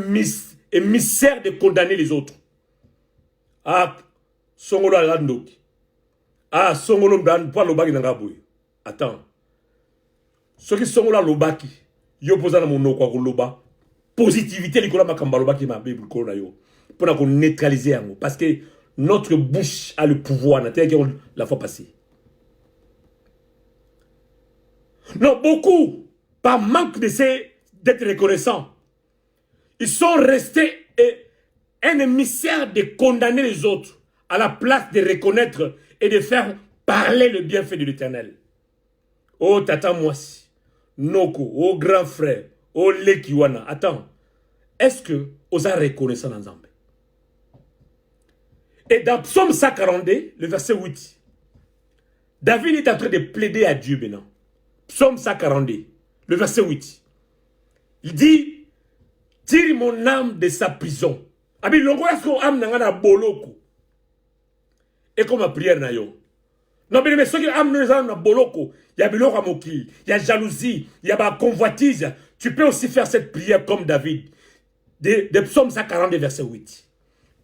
émissaire de condamner les autres. Ah, Songolo Alandoki. Ah, Songolo Mdan, Lobaki Nangaboui. Attends. Ce qui sont là, Lobaki, yo posa na mon kwa loba. Positivité, Nicolas Makamba Lobaki, ma Bible, yo. Pour neutraliser un mot. Parce que notre bouche a le pouvoir, la fois passée. Non, beaucoup, par manque d'être reconnaissants, ils sont restés un émissaire de condamner les autres à la place de reconnaître et de faire parler le bienfait de l'Éternel. Oh Tata Mwasi, Noko, oh grand frère, oh Lekiwana. Attends, est-ce que vous avez reconnaissant dans Zambé? Et dans Psaume 142, le verset 8, David est en train de plaider à Dieu maintenant. Psaume 142, le verset 8. Il dit, tire mon âme de sa prison. Abi longo est-ce âme n'a boloko. Et comme ma prière na yo. Non mais ceux qui âme n'a boloko, il y a biloko à mokil, il y a jalousie, il y a convoitise. Tu peux aussi faire cette prière comme David. De Psaume 142, verset 8.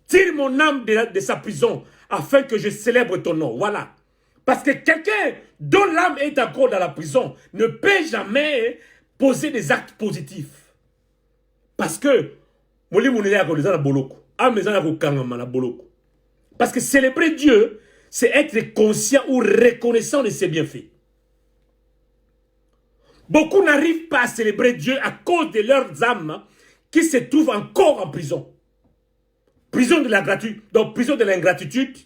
Tire mon âme de sa prison afin que je célèbre ton nom. Voilà. Parce que quelqu'un dont l'âme est encore dans la prison ne peut jamais poser des actes positifs. Parce que parce que célébrer Dieu, c'est être conscient ou reconnaissant de ses bienfaits. Beaucoup n'arrivent pas à célébrer Dieu à cause de leurs âmes qui se trouvent encore en prison. Prison de la gratitude, donc prison de l'ingratitude,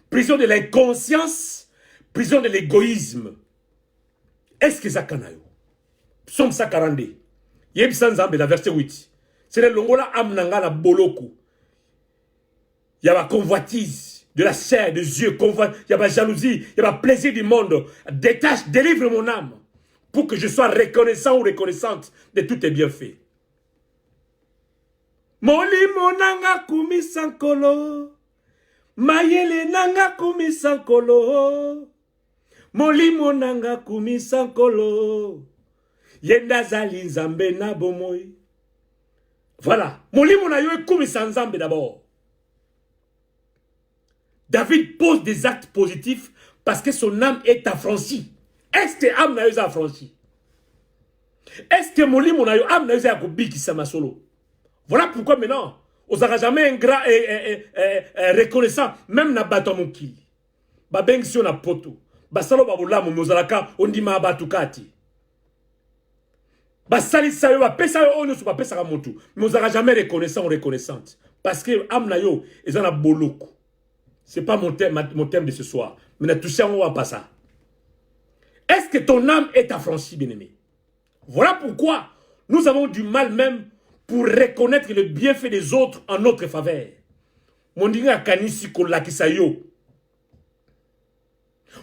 prison de l'inconscience, prison de l'égoïsme. Est-ce que ça canaille? Psaume 142. Yebsan Zambé, la verset 8. C'est le longola amnanga na boloko. Il y a la convoitise de la chair, des yeux, il y a la jalousie, il y a le plaisir du monde. Détache, délivre mon âme pour que je sois reconnaissant ou reconnaissante de tous tes bienfaits. Molimo nanga kumi sankolo, mayele nanga kumi sankolo, Molimo nanga kumisankolo. Yenda zali nzambe na bomoi. Voilà. Molimo na yo kumisanzambe d'abord. David pose des actes positifs parce que son âme est affranchie. Est-ce que âme na yo est affranchie? Est-ce que molimo na yo âme na yo est akobiki sama solo? Voilà pourquoi maintenant, on n'aura jamais un grand reconnaissant, même na bato mokili. Ba bengi si on a poto. Ba salo ba bolamu mozalaka on dit ma batukati. Ba sali sa yo ba pesa yo ono so ba pesa ka motu. Mais on n'aura jamais reconnaissant ou reconnaissante parce que âme na yo ezana boloko. C'est pas mon thème de ce soir. Mais nous touchons pas ça. Est-ce que ton âme est affranchie, bien-aimé? Voilà pourquoi nous avons du mal même pour reconnaître le bienfait des autres en notre faveur. Mon diga kanisi ko lakisa yo.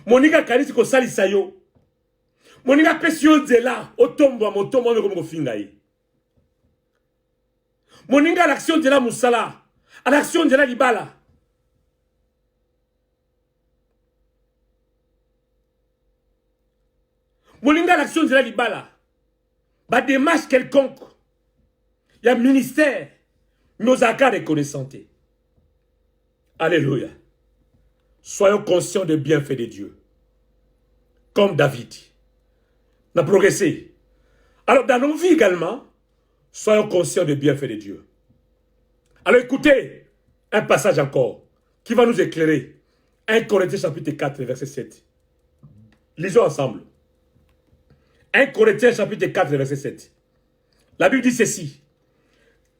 Mon diga kanisi ko salisa yo. Mon diga pesio zela otombo motomo me comme finga yi. Mon diga l'action de la musala, à l'action de la libala. Molinga l'action de la libala. Ba démarche quelconque. Il y a ministère. Nos accords reconnaissants. Alléluia. Soyons conscients des bienfaits de Dieu. Comme David. On a progressé. Alors dans nos vies également, soyons conscients des bienfaits de Dieu. Alors écoutez un passage encore qui va nous éclairer. 1 Corinthiens chapitre 4 verset 7. Lisons ensemble. 1 Corinthiens chapitre 4 verset 7. La Bible dit ceci.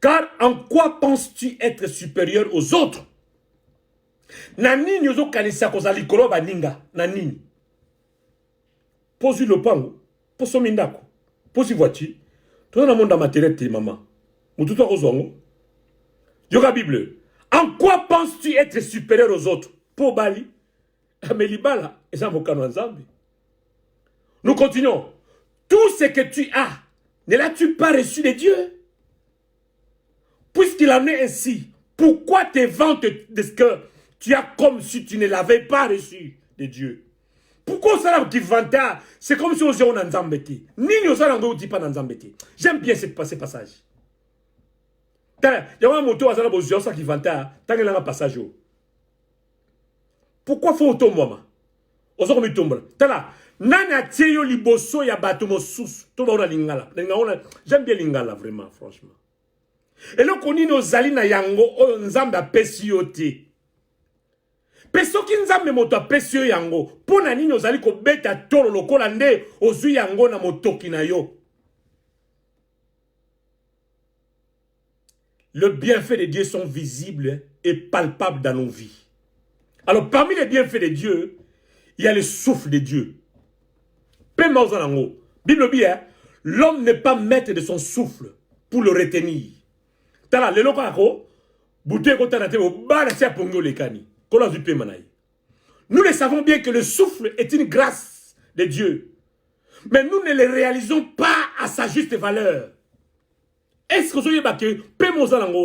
Car en quoi penses-tu être supérieur aux autres? Nani nyozo kanisa kozali kolo baninga nani. Posi le pango, poso mindako, posi voiture. Toi na monde matériel te maman. Mututo kozongo. Yoga Bible. En quoi penses-tu être supérieur aux autres? Po bali. Amelibala eza mokano nzambe. Nous continuons. Tout ce que tu as, ne l'as-tu pas reçu de Dieu? Puisqu'il en est ainsi, pourquoi te vantes de ce que tu as comme si tu ne l'avais pas reçu de Dieu? Pourquoi ça qui vante? C'est comme si on était en Zambéti. Ni on s'en dit pas dans Zambéti. J'aime bien ce passage. Il y a un moto à ça qui vante. Tant qu'il y a un passage. Pourquoi faut-on moi? On s'en met tomber. Nana tieyo liboso ya bato mosusu to ba lingala. J'aime bien lingala vraiment franchement. Et là koni no zali na yango o nzambe apesi yo te. Peso ki nzambe moto apesi yo yango pona nini ozali ko beta tolo lokola nde ozui yango na motoki na yo. Le bienfait de Dieu sont visibles et palpables dans nos vies. Alors parmi les bienfaits de Dieu, il y a le souffle de Dieu. Bible dit, l'homme n'est pas maître de son souffle pour le retenir. Nous le savons bien que le souffle est une grâce de Dieu. Mais nous ne le réalisons pas à sa juste valeur. Est-ce que vous avez dit que vous avez dit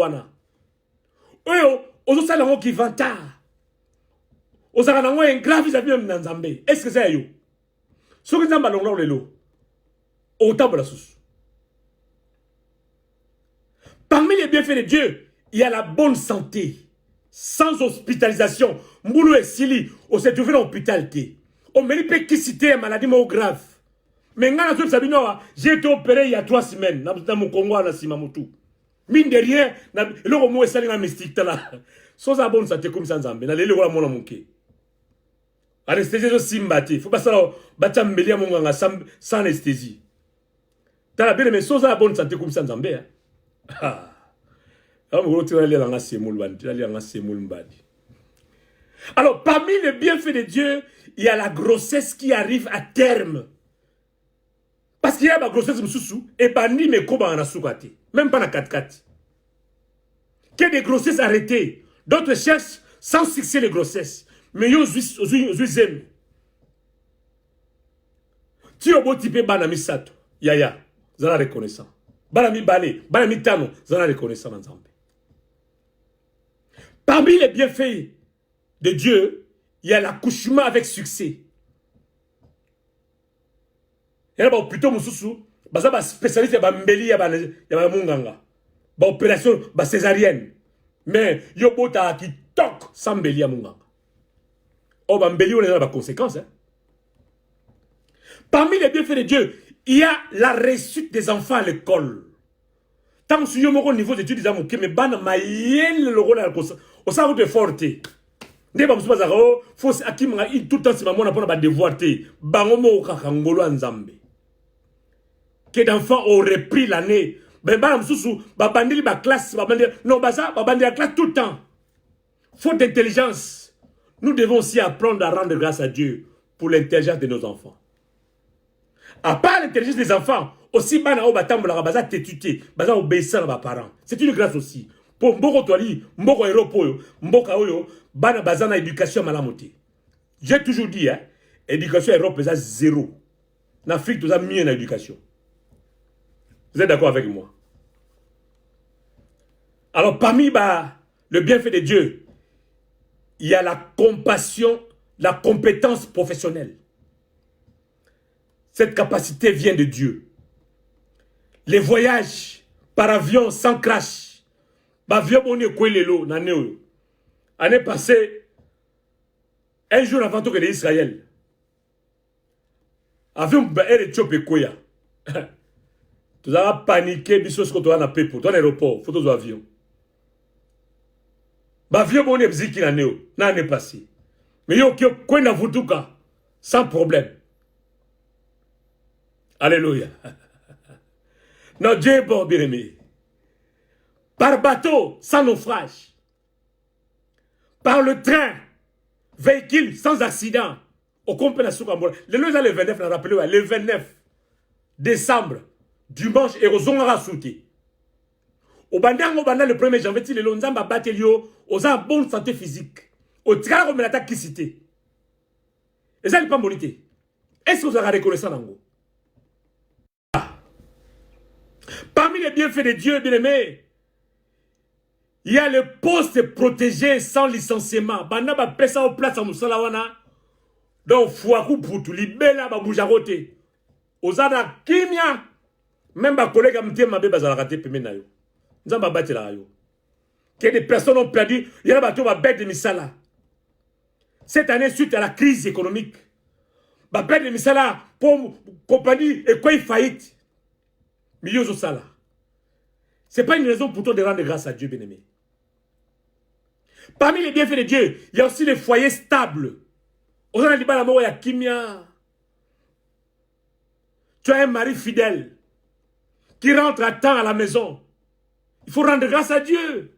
vous avez un grave vis-à-vis de Nzambe? Est-ce que c'est vous? Ce que nous avons dit, parmi les bienfaits de Dieu, il y a la bonne santé. Sans hospitalisation, Mboulou et Sili, on s'est trouvé dans l'hôpital. On m'a dit qui citer une maladie grave. Mais j'ai été opéré il y a 3 semaines. Dans mon Congo, à Simamotu. Mine de rien, le mot est salé dans mystique. Sans la bonne santé comme ça, Nzambe. Dans les lois, mon amoké. Anesthésie aussi mbati. Faut pas ça batia mbeli monganga sans anesthésie. T'as la belle mais sans la bonne santé comme ça Nzambe. Ah. Alors parmi les bienfaits de Dieu, il y a la grossesse qui arrive à terme. Parce qu'il y a la grossesse msusu et pas ni me koba en asukate. Même pas na 4-4. Que des grossesses arrêtées. D'autres cherchent sans fixer les grossesses. Mais yo zem. Ti obo type banami sato. Yaya, zana reconnaissant. Banami bale, banami tano, zana reconnaissant ensemble. Parmi les bienfaits de Dieu, il y a l'accouchement avec succès. Il y a plutôt Moussou, un spécialiste de Mbeli, il y a Munganga. Opération césarienne. Mais il y a qui toque sans Mbeli à Munganga. Oh, Mbeli, on est dans la conséquence. Hein. Parmi les bienfaits de Dieu, il y a la réussite des enfants à l'école. Tant que au niveau d'études, ils ont mais ban maïel le rôle à la au cerveau de forte. Ne pas pas zaro, faut akimanga tout le temps si maman n'a pas devoir te. Bangomo kakangolo nzambe. Que d'enfants auraient pris l'année. Ben ban msusu, babandili ba classe, babandili non baza, babandili la classe tout le temps. Faute d'intelligence. Nous devons aussi apprendre à rendre grâce à Dieu pour l'intelligence de nos enfants. À part l'intelligence des enfants, aussi bana o batambo la baza tétuté, baza obéissant à mes parents. C'est une grâce aussi. Pour mboko toali, mboko eropo, mboka oyo, bana baza na éducation malamoté. J'ai toujours dit, hein, éducation Europe c'est zéro. En Afrique, tout ça mieux en éducation. Vous êtes d'accord avec moi? Alors parmi le bienfait de Dieu, il y a la compassion, la compétence professionnelle. Cette capacité vient de Dieu. Les voyages par avion sans crash. L'avion on est lelo l'année passée, un jour avant tout que l'Israël. Avion est Éthiopie koya. Tu as paniqué bisos quand tu as na pepo, ton aéroport, photos d'avion. L'avion on est bziki l'année passée. Mais yo qui quoi na vutuka sans problème. Alléluia. Notre Dieu est bon, bien-aimé. Par bateau, sans naufrage. Par le train, véhicule sans accident. Au complet le 29, le 29 décembre, dimanche, et aux ongra souté. Au bandang, le 1er janvier, le lonzamba batelio, aux en bonne santé physique. Au tirage, on me l'attaque qui cité. Et ça n'est pas monité. Est-ce que vous avez reconnaissance dans vous? Parmi les bienfaits de Dieu, bien-aimé, il y a le poste protégé sans licenciement. Banda ba pesa au place en musalawana. Donc fouakou pour tout libéla ba boujarote. Ozana kimia. Même ba collègue amtie mabe bazala raté peme na yo. Nzamba bati la yo. Que des personnes ont perdu, il y a ba to ba bête de misala. Cette année suite à la crise économique, ba bête de misala pour compagnie et quoi faillite. Milieu sala. Ce n'est pas une raison pour toi de rendre grâce à Dieu, bien-aimé. Parmi les bienfaits de Dieu, il y a aussi les foyers stables. Tu as un mari fidèle qui rentre à temps à la maison. Il faut rendre grâce à Dieu.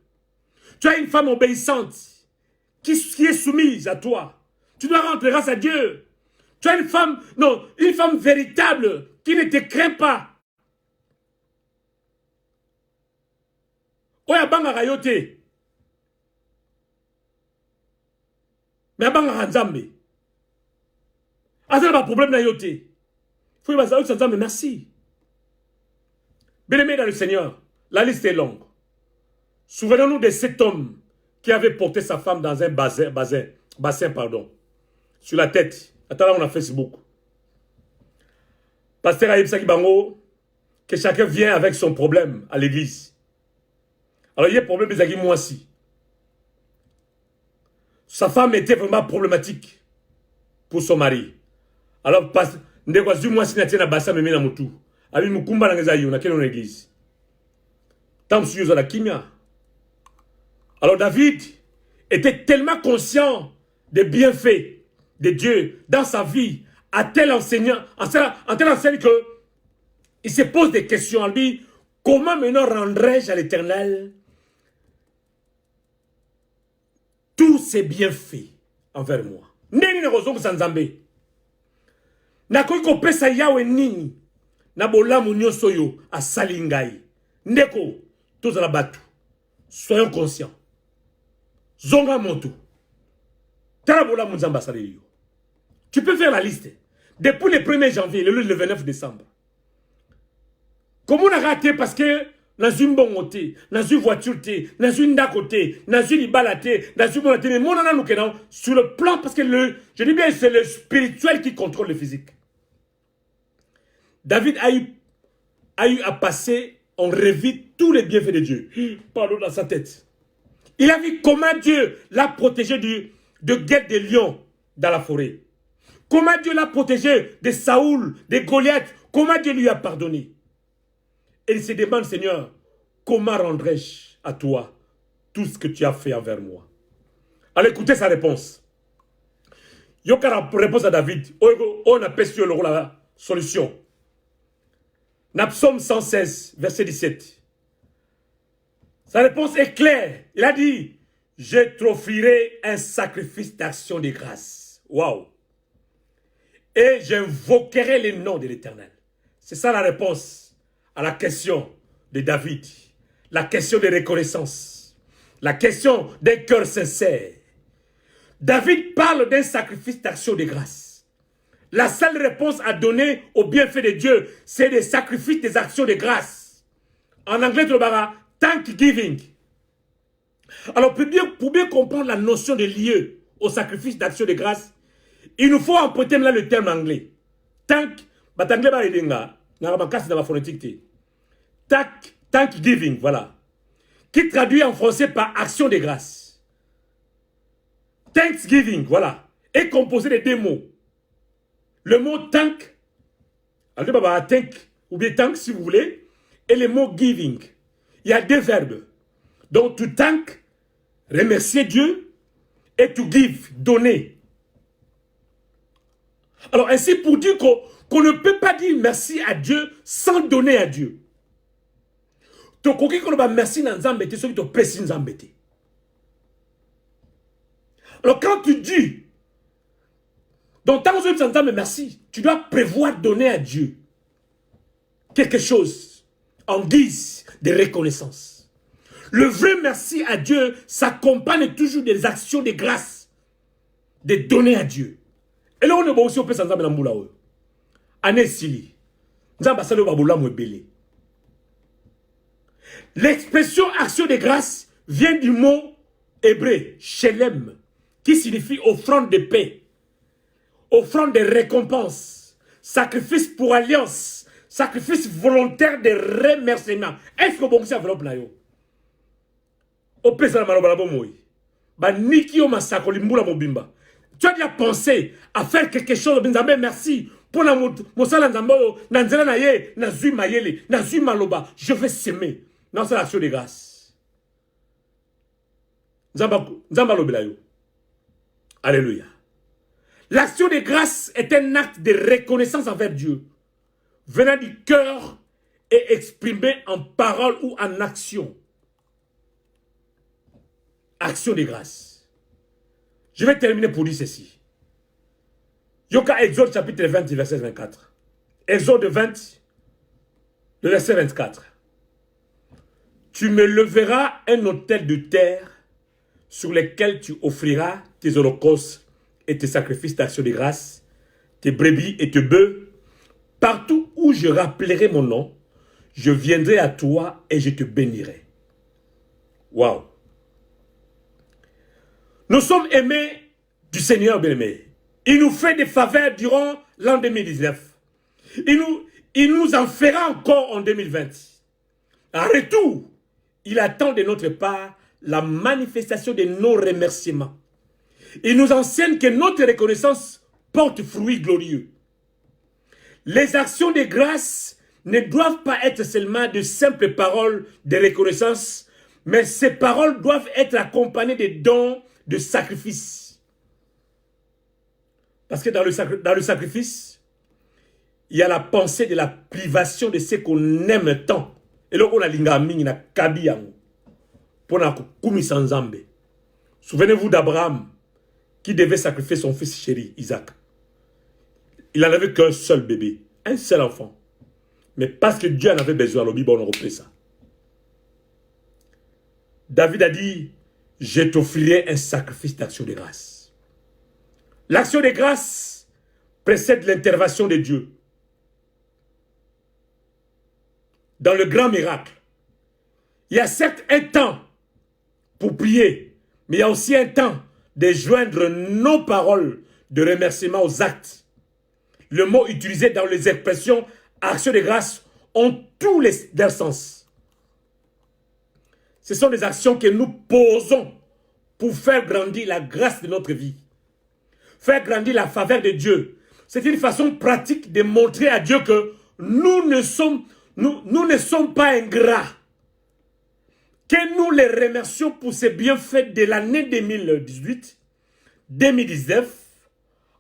Tu as une femme obéissante qui est soumise à toi. Tu dois rendre grâce à Dieu. Tu as une femme véritable qui ne te craint pas. Oya banga rayote. Mais banga nzambe. Azala pas problème na yote. Faut y baser nzambe merci. Bien-aimés dans le Seigneur, la liste est longue. Souvenons-nous de cet homme qui avait porté sa femme dans un bassin, sur la tête. Attends, on a Facebook. Pasteur Aïb Saki Bango, que chacun vient avec son problème à l'église. Alors, il y a un problème de Zagui Mouassi. Sa femme était vraiment problématique pour son mari. Alors, Ndekwazu Mouassi n'a pas bassa mais na mutu. Abi mukumba na ngezayi na quelle église. Tam suyo la kimia. Alors, David était tellement conscient des bienfaits de Dieu dans sa vie, en tel enseigne que il se pose des questions à lui. Comment maintenant rendrai-je à l'Éternel tous ces bienfaits envers moi? Neni ne rozongo sanzambe. Na koi ko pesa yawe nini na bolamu nyonso yo asali ngai. Ndeko tozala batu. Soyons conscients. Zonga montu. Tala bolamu nzamba asali yo. Tu peux faire la liste. Depuis le 1er janvier, le 29 décembre. Comment on a raté parce que dans une bonne côté, dans une voiture, dans une d'un côté, dans une balade, dans une bonne côté, mais mon nous sur le plan parce que je dis bien c'est le spirituel qui contrôle le physique. David a eu à passer en revue tous les bienfaits de Dieu. Pardon, dans sa tête. Il a vu comment Dieu l'a protégé de guerre des lions dans la forêt. Comment Dieu l'a protégé de Saoul, de Goliath. Comment Dieu lui a pardonné. Et il se demande, Seigneur, comment rendrai-je à toi tout ce que tu as fait envers moi? Alors écoutez sa réponse. Il y a une réponse à David. On appelle sur la solution. Dans Psaume 116, verset 17. Sa réponse est claire. Il a dit, je t'offrirai un sacrifice d'action de grâce. Waouh. Et j'invoquerai le nom de l'Éternel. C'est ça la réponse à la question de David. La question de reconnaissance. La question d'un cœur sincère. David parle d'un sacrifice d'action de grâce. La seule réponse à donner au bienfait de Dieu, c'est des sacrifices des actions de grâce. En anglais, tu le verras, thanksgiving. Alors, pour bien comprendre la notion de lieu au sacrifice d'action de grâce, il nous faut emprunter là le terme anglais. Thanksgiving, voilà. Qui traduit en français par action de grâce. Thanksgiving, voilà, est composé de deux mots. Le mot thank, ou bien thank si vous voulez, et le mot giving. Il y a deux verbes. Donc, to thank, remercier Dieu, et to give, donner. Alors, ainsi pour dire qu'on ne peut pas dire merci à Dieu sans donner à Dieu. Merci alors, quand tu dis, donc, tant que merci, tu dois prévoir donner à Dieu quelque chose en guise de reconnaissance. Le vrai merci à Dieu s'accompagne toujours des actions de grâce, de donner à Dieu. Et là, on est aussi au peu sans âme dans le moula. Anesili. L'expression action de grâce vient du mot hébreu, shelem, qui signifie offrande de paix, offrande de récompense, sacrifice pour alliance, sacrifice volontaire de remerciement. Est-ce que vous avez enveloppe là? Au pèse la malobalabo moi. Ba niki o masakoli mbula mobimba. Tu as déjà pensé à faire quelque chose, merci pour la mosala nzambo, nanzela na ye, na zui mayele, na zui maloba, je vais s'aimer. Non, c'est l'action de grâce. Nzamba lobela yo. Alléluia. L'action de grâce est un acte de reconnaissance envers Dieu, venant du cœur et exprimé en parole ou en action. Action de grâce. Je vais terminer pour dire ceci. Yoka Exode chapitre 20, verset 24. Exode 20, le verset 24. Tu me leveras un autel de terre sur lequel tu offriras tes holocaustes et tes sacrifices d'action de grâce, tes brebis et tes bœufs. Partout où je rappellerai mon nom, je viendrai à toi et je te bénirai. Waouh! Nous sommes aimés du Seigneur bien-aimé. Il nous fait des faveurs durant l'an 2019. Il nous en fera encore en 2020. En retour, il attend de notre part la manifestation de nos remerciements. Il nous enseigne que notre reconnaissance porte fruit glorieux. Les actions de grâce ne doivent pas être seulement de simples paroles de reconnaissance, mais ces paroles doivent être accompagnées de dons de sacrifice. Parce que dans le sacrifice, il y a la pensée de la privation de ce qu'on aime tant. Et là, on a l'ingami, na kabiyango. Pour na kumisa nzambe. Souvenez-vous d'Abraham qui devait sacrifier son fils chéri, Isaac. Il n'en avait qu'un seul bébé, un seul enfant. Mais parce que Dieu en avait besoin, le Bible, on a repris ça. David a dit, je t'offrirai un sacrifice d'action de grâce. L'action de grâce précède l'intervention de Dieu. Dans le grand miracle, il y a certes un temps pour prier, mais il y a aussi un temps de joindre nos paroles de remerciement aux actes. Le mot utilisé dans les expressions actions de grâce ont tous leurs sens. Ce sont des actions que nous posons pour faire grandir la grâce de notre vie. Faire grandir la faveur de Dieu. C'est une façon pratique de montrer à Dieu que nous ne sommes pas ingrats. Que nous les remercions pour ces bienfaits de l'année 2018, 2019.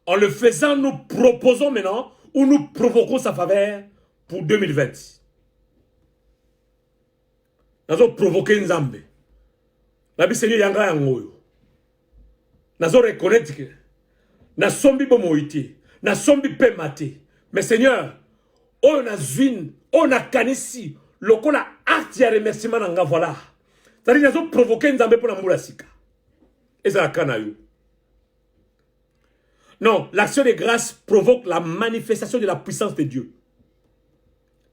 En le faisant, nous proposons maintenant ou nous provoquons sa faveur pour 2020. Nous avons provoqué une zambe. La vie Seigneur yanga yangoyo. Nous avons reconnaître que na sombi bomoïté, na sombi pemate. Mais Seigneur, on a zwin, on a kanisi, lokola acte ya remerciement nanga voilà. C'est-à-dire nous avons provoqué une zambe pour la moula sika. Et ça la kanayo. Non, l'action de grâce provoque la manifestation de la puissance de Dieu.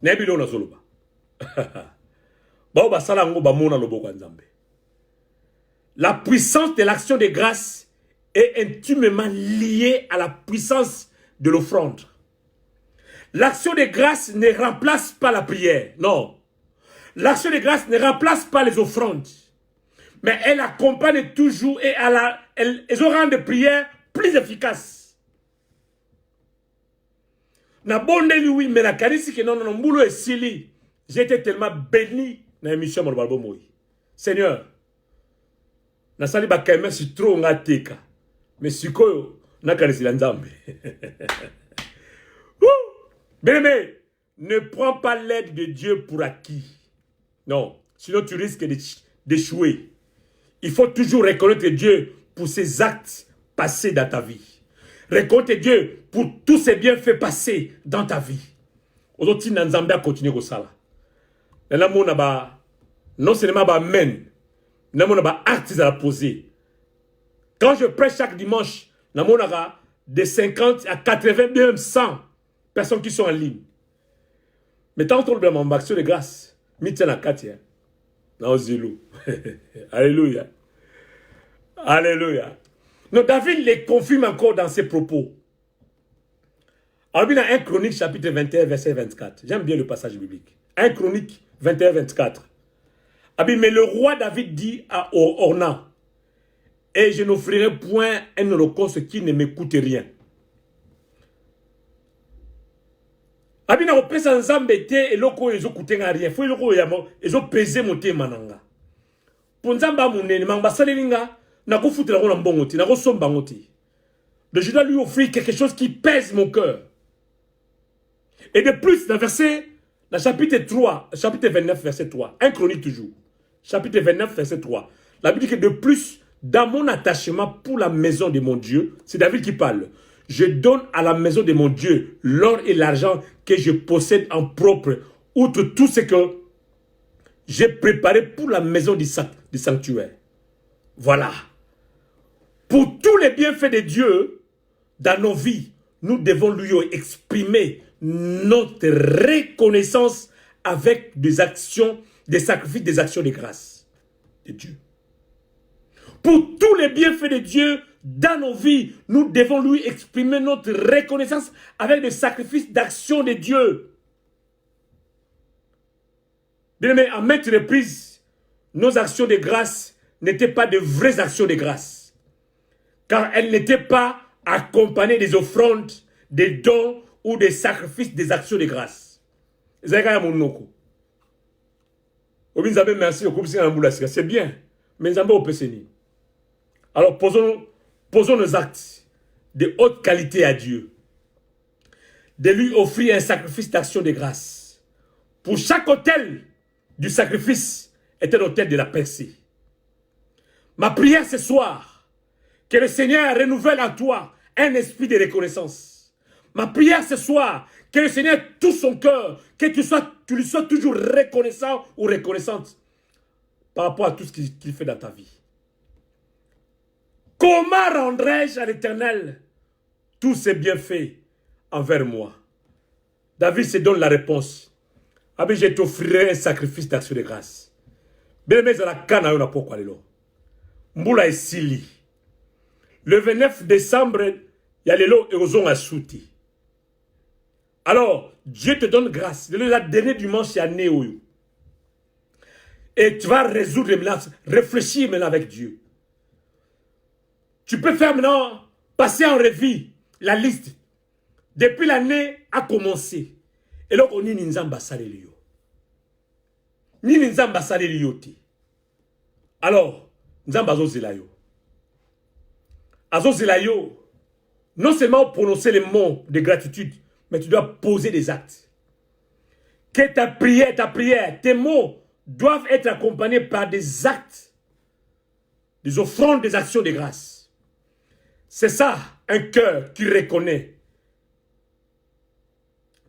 Nebilo na zoloba. La puissance de l'action de grâce est intimement liée à la puissance de l'offrande. L'action de grâce ne remplace pas la prière. Non. L'action de grâce ne remplace pas les offrandes. Mais elle accompagne toujours et elles rendent des prières plus efficaces. Na bonde oui, mais la carisse que non, boulot et sili. J'étais tellement béni dans l'émission mon balbo moi. Seigneur, na sali ba kaime si trop ngateka. Mais sikoyo na carisse la nzambe. Bien-aimé, ne prends pas l'aide de Dieu pour acquis. Non, sinon tu risques d'échouer. Il faut toujours reconnaître Dieu pour ses actes passés dans ta vie. Reconnaître Dieu pour tous ses bienfaits passés dans ta vie. Aujourd'hui, nous allons continuer comme ça. Non seulement amen, nous avons actes à poser. Quand je prêche chaque dimanche, nous avons de 50 à 80, même 100 personnes qui sont en ligne. Mais tant que nous avons action de grâce, nous sommes à 4. Alléluia. Alléluia. Donc David les confirme encore dans ses propos. Alors, il y a 1 Chronique chapitre 21, verset 24. J'aime bien le passage biblique. 1 Chronique 21, 24. Mais le roi David dit à Ornan, et je n'offrirai point un holocauste qui ne m'écoute rien. Abina au pesa nzambe te eloko ezo kutenga rien. Faut eloko yamo ezo peser monter mananga. Pour nzamba munene mamba salelinga na ko foutre la mbongo ti na ko somba ngoti. Donc je dois lui offrir quelque chose qui pèse mon cœur. Et de plus dans verset dans chapitre 3, chapitre 29 verset 3, 1 Chronique toujours. Chapitre 29 verset 3. La Bible dit que de plus dans mon attachement pour la maison de mon Dieu, c'est David qui parle. Je donne à la maison de mon Dieu l'or et l'argent que je possède en propre, outre tout ce que j'ai préparé pour la maison du sanctuaire. Voilà. Pour tous les bienfaits de Dieu dans nos vies, nous devons lui exprimer notre reconnaissance avec des actions, des sacrifices, des actions de grâce de Dieu. Pour tous les bienfaits de Dieu dans nos vies, nous devons lui exprimer notre reconnaissance avec des sacrifices d'action de Dieu. Bien aimé, à maintes reprises, nos actions de grâce n'étaient pas de vraies actions de grâce. Car elles n'étaient pas accompagnées des offrandes, des dons ou des sacrifices des actions de grâce. C'est bien, mais alors posons nos actes de haute qualité à Dieu, de lui offrir un sacrifice d'action de grâce. Pour chaque autel du sacrifice est un autel de la percée. Ma prière ce soir, que le Seigneur renouvelle en toi un esprit de reconnaissance. Ma prière ce soir, que le Seigneur touche son cœur, que tu lui sois toujours reconnaissant ou reconnaissante par rapport à tout ce qu'il fait dans ta vie. Comment rendrai-je à l'Éternel tous ses bienfaits envers moi? David se donne la réponse. Je t'offrirai un sacrifice d'action de grâce. Le 29 décembre, il y a les lots et aux à souti. Alors, Dieu te donne grâce. Le dernier dimanche, c'est à Néo. Et tu vas résoudre maintenant, réfléchir maintenant avec Dieu. Tu peux faire maintenant, passer en revue la liste. Depuis l'année a commencé. Et là, on dit Nzamba Salelio. Ni Nzamba Salelio. Alors, Nzamba Zelayo. Azo Zelayo. Non seulement prononcer les mots de gratitude, mais tu dois poser des actes. Que ta prière, tes mots doivent être accompagnés par des actes, des offrandes, des actions de grâce. C'est ça, un cœur qui reconnaît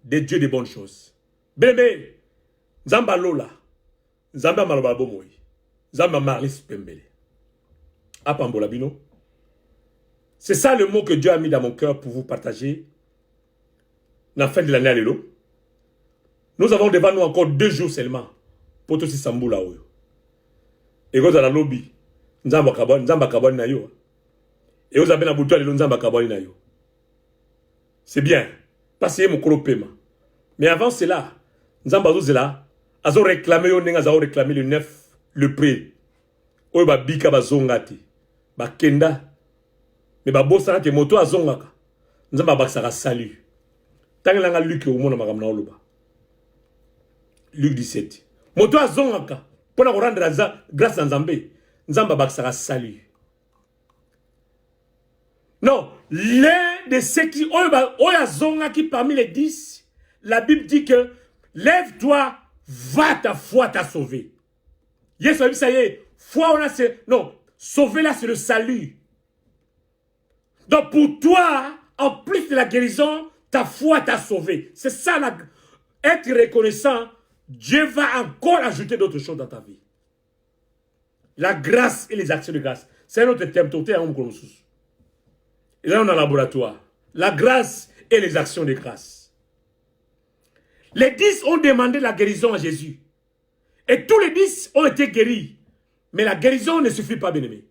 des dieux de bonnes choses. Bébé, Nzamba Lola, Nzamba Malobabomoy, Nzamba Marlis Pembele. Apambola Bino. C'est ça le mot que Dieu a mis dans mon cœur pour vous partager. La fin de l'année à l'élo. Nous avons devant nous encore 2 jours seulement. Pour tout ce Samboula. Et vous avez la lobby. Nzamba Kabon na yo. Et vous avez la bouteille de Nzamba Kabon na yo. C'est bien. Passez mon paiement. Mais avant cela, Nzamba Zozela, ils ont réclamé, le 9, le prix. Oyo ba bika ba zongati. Ba kenda. Mais ba bossa te moto a zongaka. Nzamba bakisaka salut. Tangela nga Luc au mona makamna oloba. Luc 17. Moto a zongaka. Pona ko rendre grâce à Nzambe. Nzamba bakisaka salut. Non, l'un de ceux qui oya zongaki parmi les 10, la Bible dit que lève-toi, va, ta foi t'a sauvé. Yes, ça y est, foi on a non, sauver là c'est le salut. Donc pour toi, en plus de la guérison, ta foi t'a sauvé. C'est ça, être reconnaissant, Dieu va encore ajouter d'autres choses dans ta vie. La grâce et les actions de grâce. C'est un autre thème, et là on a un laboratoire. La grâce et les actions de grâce. Les 10 ont demandé la guérison à Jésus. Et tous les 10 ont été guéris. Mais la guérison ne suffit pas, bien-aimé.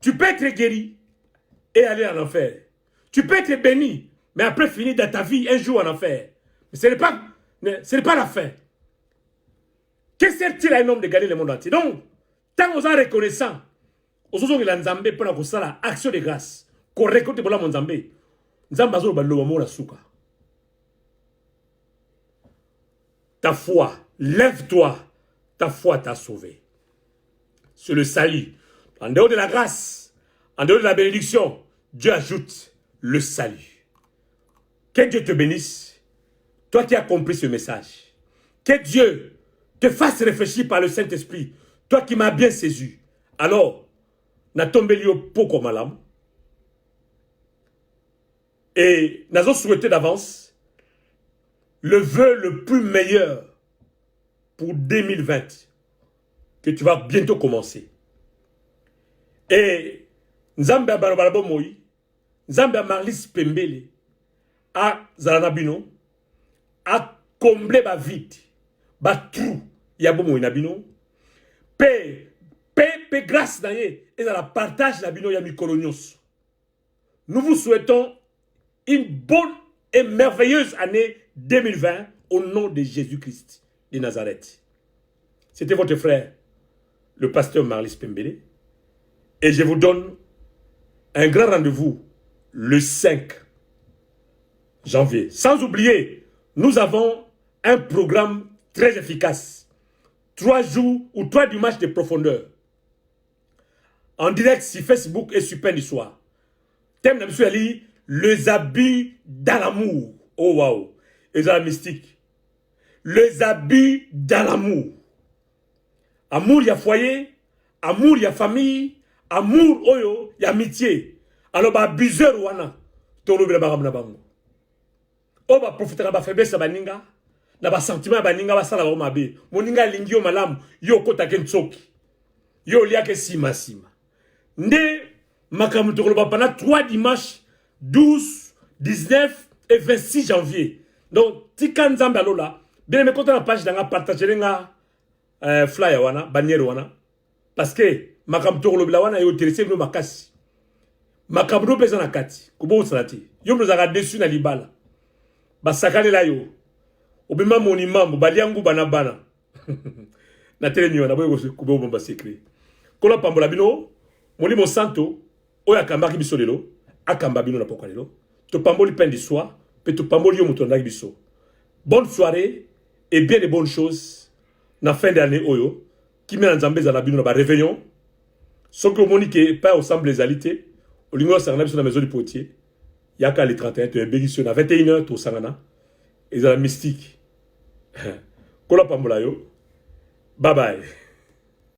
Tu peux être guéri et aller en enfer. Tu peux être béni, mais après finir dans ta vie un jour en enfer. Mais ce n'est pas la fin. Que sert-il à un homme de gagner le monde entier? Donc, tant qu'on est reconnaissant, on se dit que pour la action de grâce, qu'on récolte pour la Nzambe, Nzambe zo ba lo la souka. Ta foi, lève-toi, ta foi t'a sauvé. C'est le salut. En dehors de la grâce, en dehors de la bénédiction, Dieu ajoute le salut. Que Dieu te bénisse. Toi qui as compris ce message. Que Dieu te fasse réfléchir par le Saint-Esprit. Toi qui m'as bien saisi. Alors, na tombé lieu poko malam. Et nous avons souhaité d'avance le vœu le plus meilleur pour 2020 que tu vas bientôt commencer. Et Nzambe Barabarabo Moi, Nzambe Marlis Pembele, a Zaranabino, a comblé ba vide, ba trou, Yabomo Inabino, paix grâce d'ailleurs, et dans la partage Nabino Yami Colonios. Nous vous souhaitons une bonne et merveilleuse année 2020 au nom de Jésus-Christ de Nazareth. C'était votre frère, le pasteur Marlis Pembele. Et je vous donne un grand rendez-vous le 5 janvier. Sans oublier, nous avons un programme très efficace. 3 jours ou 3 dimanches de profondeur. En direct sur Facebook et sur Pain du Soir. Thème de M. Ali, les habits dans l'amour. Oh waouh. Et dans la mystique. Les habits dans l'amour. Amour, il y a foyer. Amour, il y a famille. Amour, oyo, il y a amitié. Alors, bah, bizarre, wana. Tolo, bila, baram, na bango. Oh, bah, profitera, bah, faiblesse, baninga. Na, bah, sentiment, baninga, bah, sala, bah, mabe. Moninga, lingi, yo, malam. Yo, kota, ken, tsoki. Yo, liake, sima. Nde, makamu, tolo, bah, pendant 3 dimanches, 12, 19 et 26 janvier. Donc, tikan zamba lola. Bien, mais quand on a page, dans la partage, nga, flyer, wana, bannière, wana. Parce que, makam tokolo bilawana yo terese no makasi makam no pesa na kati kubo salati yo mno zaka dessus na libala basakale la yo obima moni mambo baliangu bana bana na tele niona boyo kubo bomba secret kola pambola bino molimo santo oya kambaki biso lelo akamba bino na pokwa lelo to pamboli peine de soi pe to pamboli yo muto ndaki biso. Bonne soirée et bien de bonnes choses na fin d'année oyo qui met en zambeza na bino na ba réveillon soko monique pas ensemble les alités au lingo sangana biso na maison du potier yaka le 31 to ebegisi na 21h to sangana et la mystique kola pambola yo bye bye.